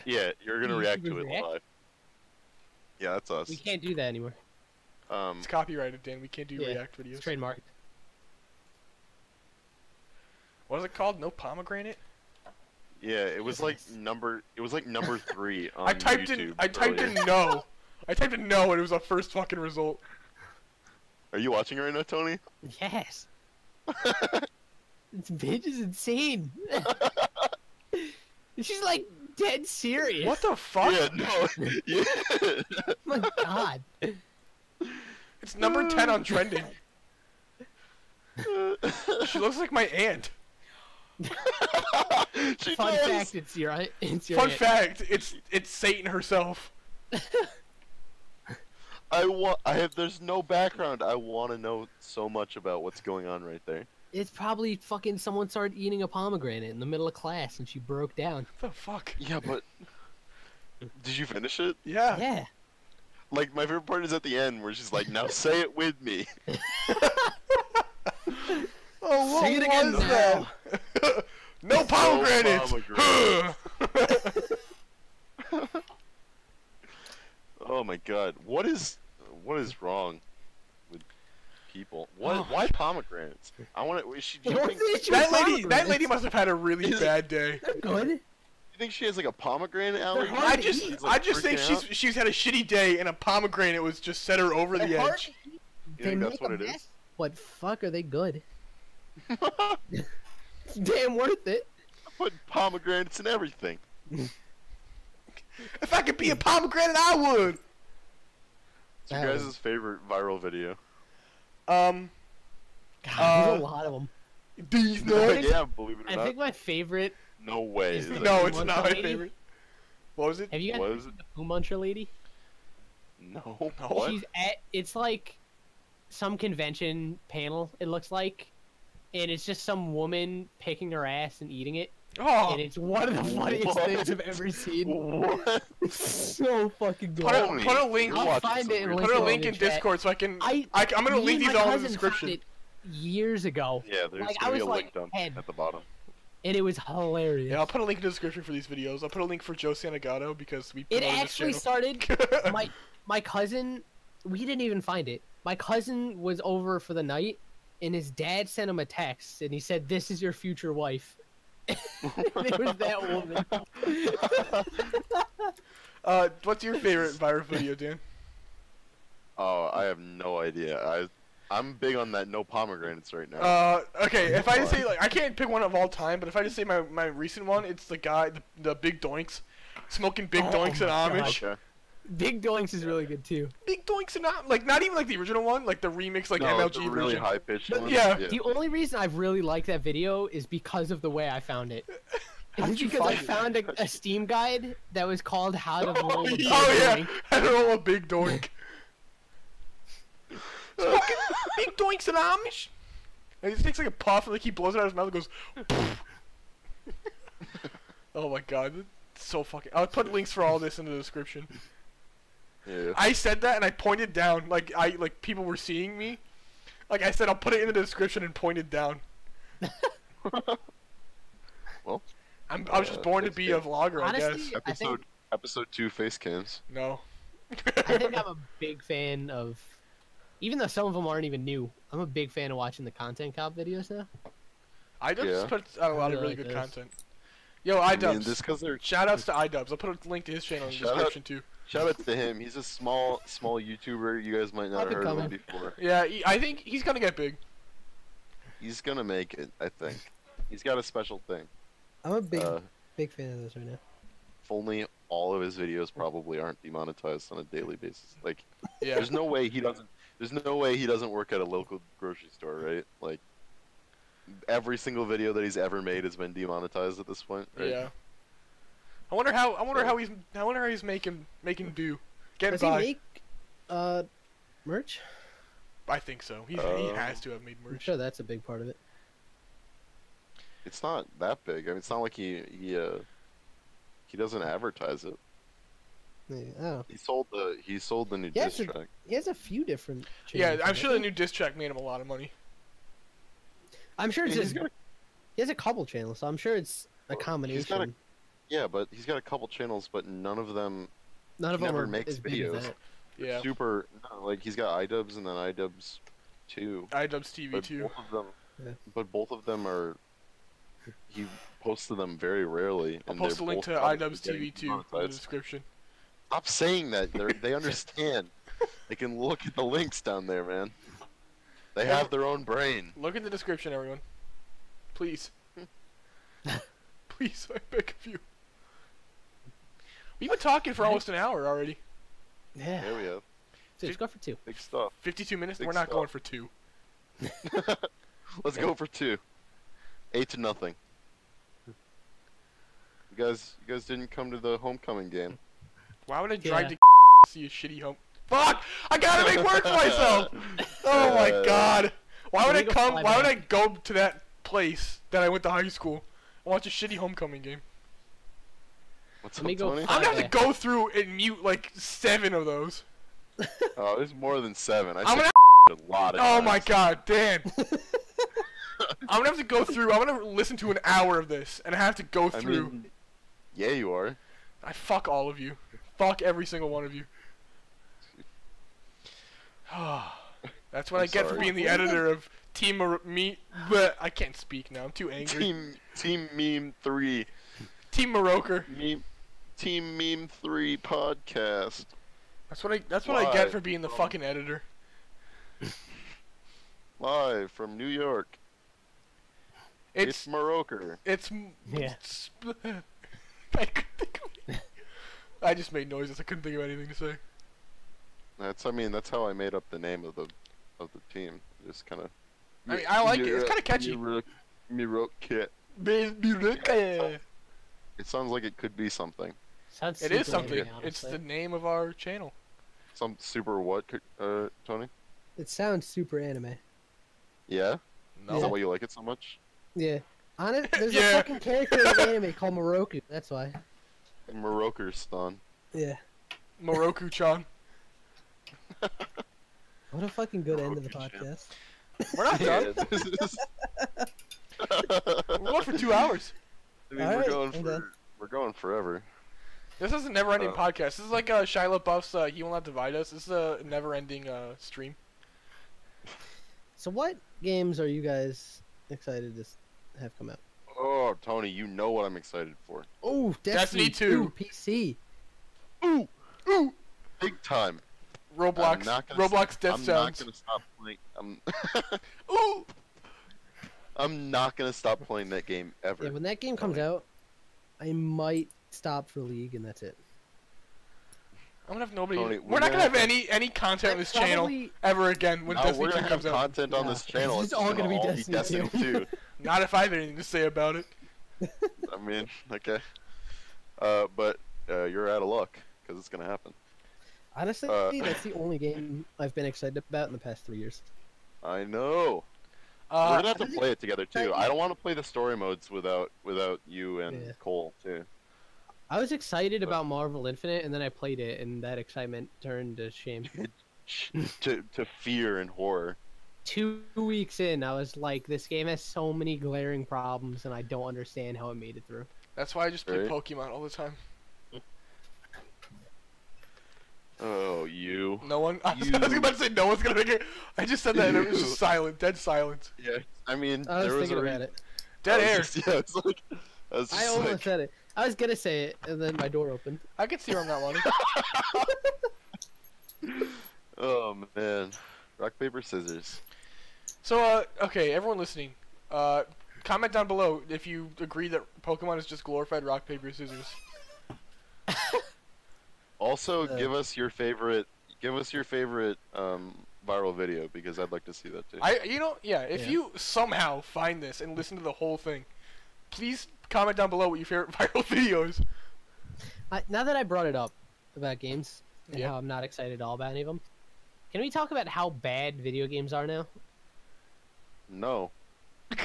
Yeah, you're gonna You react YouTubers to it react? live. Yeah, that's us. We can't do that anymore. Um, It's copyrighted, Dan. We can't do Yeah, react videos. It's trademarked. What is it called? No pomegranate? yeah, it was like number 3 on I typed YouTube in earlier. no. I typed in no and it was the first fucking result. Are you watching right now, Tony? Yes. This bitch is insane. She's like dead serious. What the fuck? Yeah, no. Yeah. Oh my god. It's number 10 on trending. She looks like my aunt. She Fun does. fact, it's your Fun aunt. fact, it's Satan herself. There's no background. I want to know so much about what's going on right there. It's probably fucking someone started eating a pomegranate in the middle of class and she broke down. What the fuck? Yeah, but did you finish it? Yeah. Yeah. Like, my favorite part is at the end where she's like, "Now say it with me." Oh, what Say it again was that? No pomegranates! pomegranate. Oh my god, what is wrong with people? Why pomegranates? I want to. Is she jumping? that lady must have had a really Is it- bad day. Good. You think she has like a pomegranate allergy? hard I to just eat. I just think she's had a shitty day and a pomegranate was just set her over the edge. You think that's what it is? But fuck, are they good? It's damn worth it. Put pomegranates in everything. If I could be a pomegranate, I would. It's your guys' favorite viral video. God, Uh, there's a lot of them. These nuts. Yeah, believe it or I not. think my favorite. No way. Is Is the- it? No, it's Muncher not my lady? favorite. What was it? Have you guys What seen is it? the Pooh Muncher lady? No. No. What? She's at. It's like some convention panel. It looks like, and it's just some woman picking her ass and eating it, Oh, and it's one of the funniest What? things I've ever seen. What? It's so fucking good. Tony, put a link. you're I'll watching find some it and weird link Put a it link in in the chat. Discord so I can. I'm gonna me link and these my all in the cousin description. found it years ago, Yeah, there's Like, gonna I be a was, link like, down 10. at the bottom. and it was hilarious. Yeah, I'll put a link in the description for these videos. I'll put a link for Joe Santagato because we. It promoted actually this started. channel. My cousin, we didn't even find it. My cousin was over for the night, and his dad sent him a text, and he said, "This is your future wife." It was that woman. What's your favorite viral video, Dan? Oh, I have no idea. I'm big on that no pomegranates right now. Okay, if I just say, like, I can't pick one of all time, but if I just say my recent one, it's the guy, the Big Doinks, smoking Big Oh Doinks in my Amish. Okay. Big Doinks is really good too. Big Doinks in Amish, like, not even like the original one, like the remix, like No, MLG the really version. high pitched No, one. yeah. The only reason I really like that video is because of the way I found it. How did you because I find it? found a Steam guide that was called "How to Roll a Big Oh yeah, Doink." how to roll a big doink. Smoking big doinks and Amish. And he takes like a puff and like he blows it out of his mouth and goes. Oh my god, it's so fucking. I'll put links for all this in the description. Yeah. I said that and I pointed down like people were seeing me. Like I said, I'll put it in the description and pointed down. Well, I was just born to be a vlogger, Honestly, I guess. Episode 2 face cams. No. I think I'm a big fan of, even though some of them aren't even new. I'm a big fan of watching the content cop videos now. iDubbbz puts out a lot of really like good this. content. Yo, I iDubbbz. mean, just because they're Shoutouts to iDubbbz. I'll put a link to his channel in the Shout out- description too. shout out to him. He's a small YouTuber. You guys might not Up have and heard of him coming. before. Yeah, I think he's gonna get big. He's gonna make it. I think. He's got a special thing. I'm a big Uh, big fan of this right now. if only all of his videos probably aren't demonetized on a daily basis. Like, Yeah. there's no way he doesn't. There's no way he doesn't work at a local grocery store, right? Like, every single video that he's ever made has been demonetized at this point, right? Yeah. I wonder how he's making do. Getting Does he by. make merch? I think so. He has to have made I'm merch. sure that's a big part of it. It's not that big. I mean, it's not like he doesn't advertise it. Yeah, oh. He sold the new Yes, diss track. He has a few different. Yeah, channels, I'm sure the doesn't he? new diss track made him a lot of money. I'm sure it's He's just. got a- He has a couple channels, so I'm sure it's a He's combination. got Yeah, but he's got a couple channels, but none of them None of he them never are makes as big as videos. that. Yeah. super. No, like he's got iDubbbz and then iDubbbz 2. iDubbbz TV But too. both of them. Yeah. But both of them are. He posts to them very rarely. I'll and post a they're link to both probably iDubbbz getting TV too in the demonetized. description. Stop saying that. They understand. They can look at the links down there, man. They have their own brain. Look in the description, everyone. Please. Please, I beg of you. We've been talking for almost an hour already. Yeah. There we have. So let's go for 2. Big stuff. 52 minutes? Big We're not stuff. going for 2. Let's go for 2. 8-0. You guys didn't come to the homecoming game. Why would I drive Yeah. to see a shitty home? Fuck! I gotta make work for myself! Oh my god! Why would I Can we go come? fly Why would I back? go to that place that I went to high school and watch a shitty homecoming game? What's Let me up, go Tony? find- I'm gonna have to Okay. go through and mute like 7 of those. Oh, there's more than 7. I I'm said gonna. a lot of Oh times. my god, Dan! I'm gonna have to go through. I'm gonna listen to an hour of this, and I have to go I through. mean, yeah, you are. I fuck all of you. Fuck every single one of you. That's what I'm I get for sorry. being the editor of But I can't speak now. I'm too angry. Team Meme 3. Team Maroker. Team Meme 3 podcast. That's what I get Live for being the from- fucking editor. Live from New York. It's It's Maroker. Yeah. I couldn't think of it. I just made noises. I couldn't think of anything to say. That's how I made up the name of the team. Just kind of. I mean, I like it. It's kinda catchy. Maroker. It It sounds like it could be something. Sounds is super something. anime, It's honestly. the name of our channel. Some super what, Tony? It sounds super anime. Yeah? Is No. that why you like it so much? Yeah. On it, there's Yeah. a fucking character in anime called Maroker. That's why. Maroker's son. Yeah. Moroku-chan. What a fucking good end to the Maroker-chan. podcast. We're not done. Yeah, this is- We're going for 2 hours. I mean, Alright, we're I'm done. going forever. This is a never-ending Oh. podcast. This is like Shia LaBeouf's "He Will Not Divide Us." This is a never-ending stream. So what games are you guys excited to have come out? Oh, Tony, you know what I'm excited for. Oh, Destiny 2. PC. Ooh, ooh, big time. Roblox. I'm not gonna Roblox Death I'm Sounds. not gonna stop playing. Ooh. I'm not gonna stop playing that game ever. Yeah, when that game comes Tony. out, I might stop for League, and that's it. I'm gonna have nobody. Tony, we're not gonna have any content on this channel Probably- ever again when No, Destiny we're 2 gonna have comes out. content on Yeah. this channel. It's all gonna be Destiny 2. 2. Not if I have anything to say about it. I I mean, okay. But you're out of luck because it's gonna happen. Honestly, that's the only game I've been excited about in the past 3 years. I know. We're gonna have to play it together too. I don't want to play the story modes without you and Yeah. Cole too. I was excited about Marvel Infinite, and then I played it, and that excitement turned to shame. to fear and horror. 2 weeks in, I was like, this game has so many glaring problems, and I don't understand how it made it through. That's why I just play Right. Pokemon all the time. Oh, you. No one. I was about to say no one's gonna make it. I just said that and it was just silent, dead silence, Yeah. I mean, I was there was thinking a about it. dead air. Yeah, it's like. I was just I almost like, said it. I was gonna say it, and then my door opened. I could see where I'm not wanting. oh man, rock paper scissors. So okay, everyone listening, comment down below if you agree that Pokemon is just glorified rock paper scissors. Also, give us your favorite. Viral video because I'd like to see that too. If you somehow find this and listen to the whole thing, please comment down below what your favorite viral videos. Now that I brought it up about games and Yeah. how I'm not excited at all about any of them, can we talk about how bad video games are now? No. All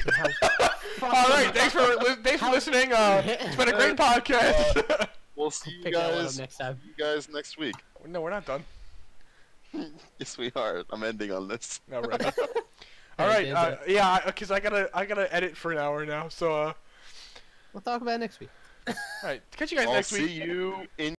right, thanks for listening. It's been a great podcast. We'll see you Pick that one up guys. next time. You guys next week. No, we're not done. Yes, we are. I'm ending on this. No, we're not. All right, Dan's yeah, because I gotta edit for an hour now. So We'll talk about it next week. all right, catch you guys I'll next week. see you in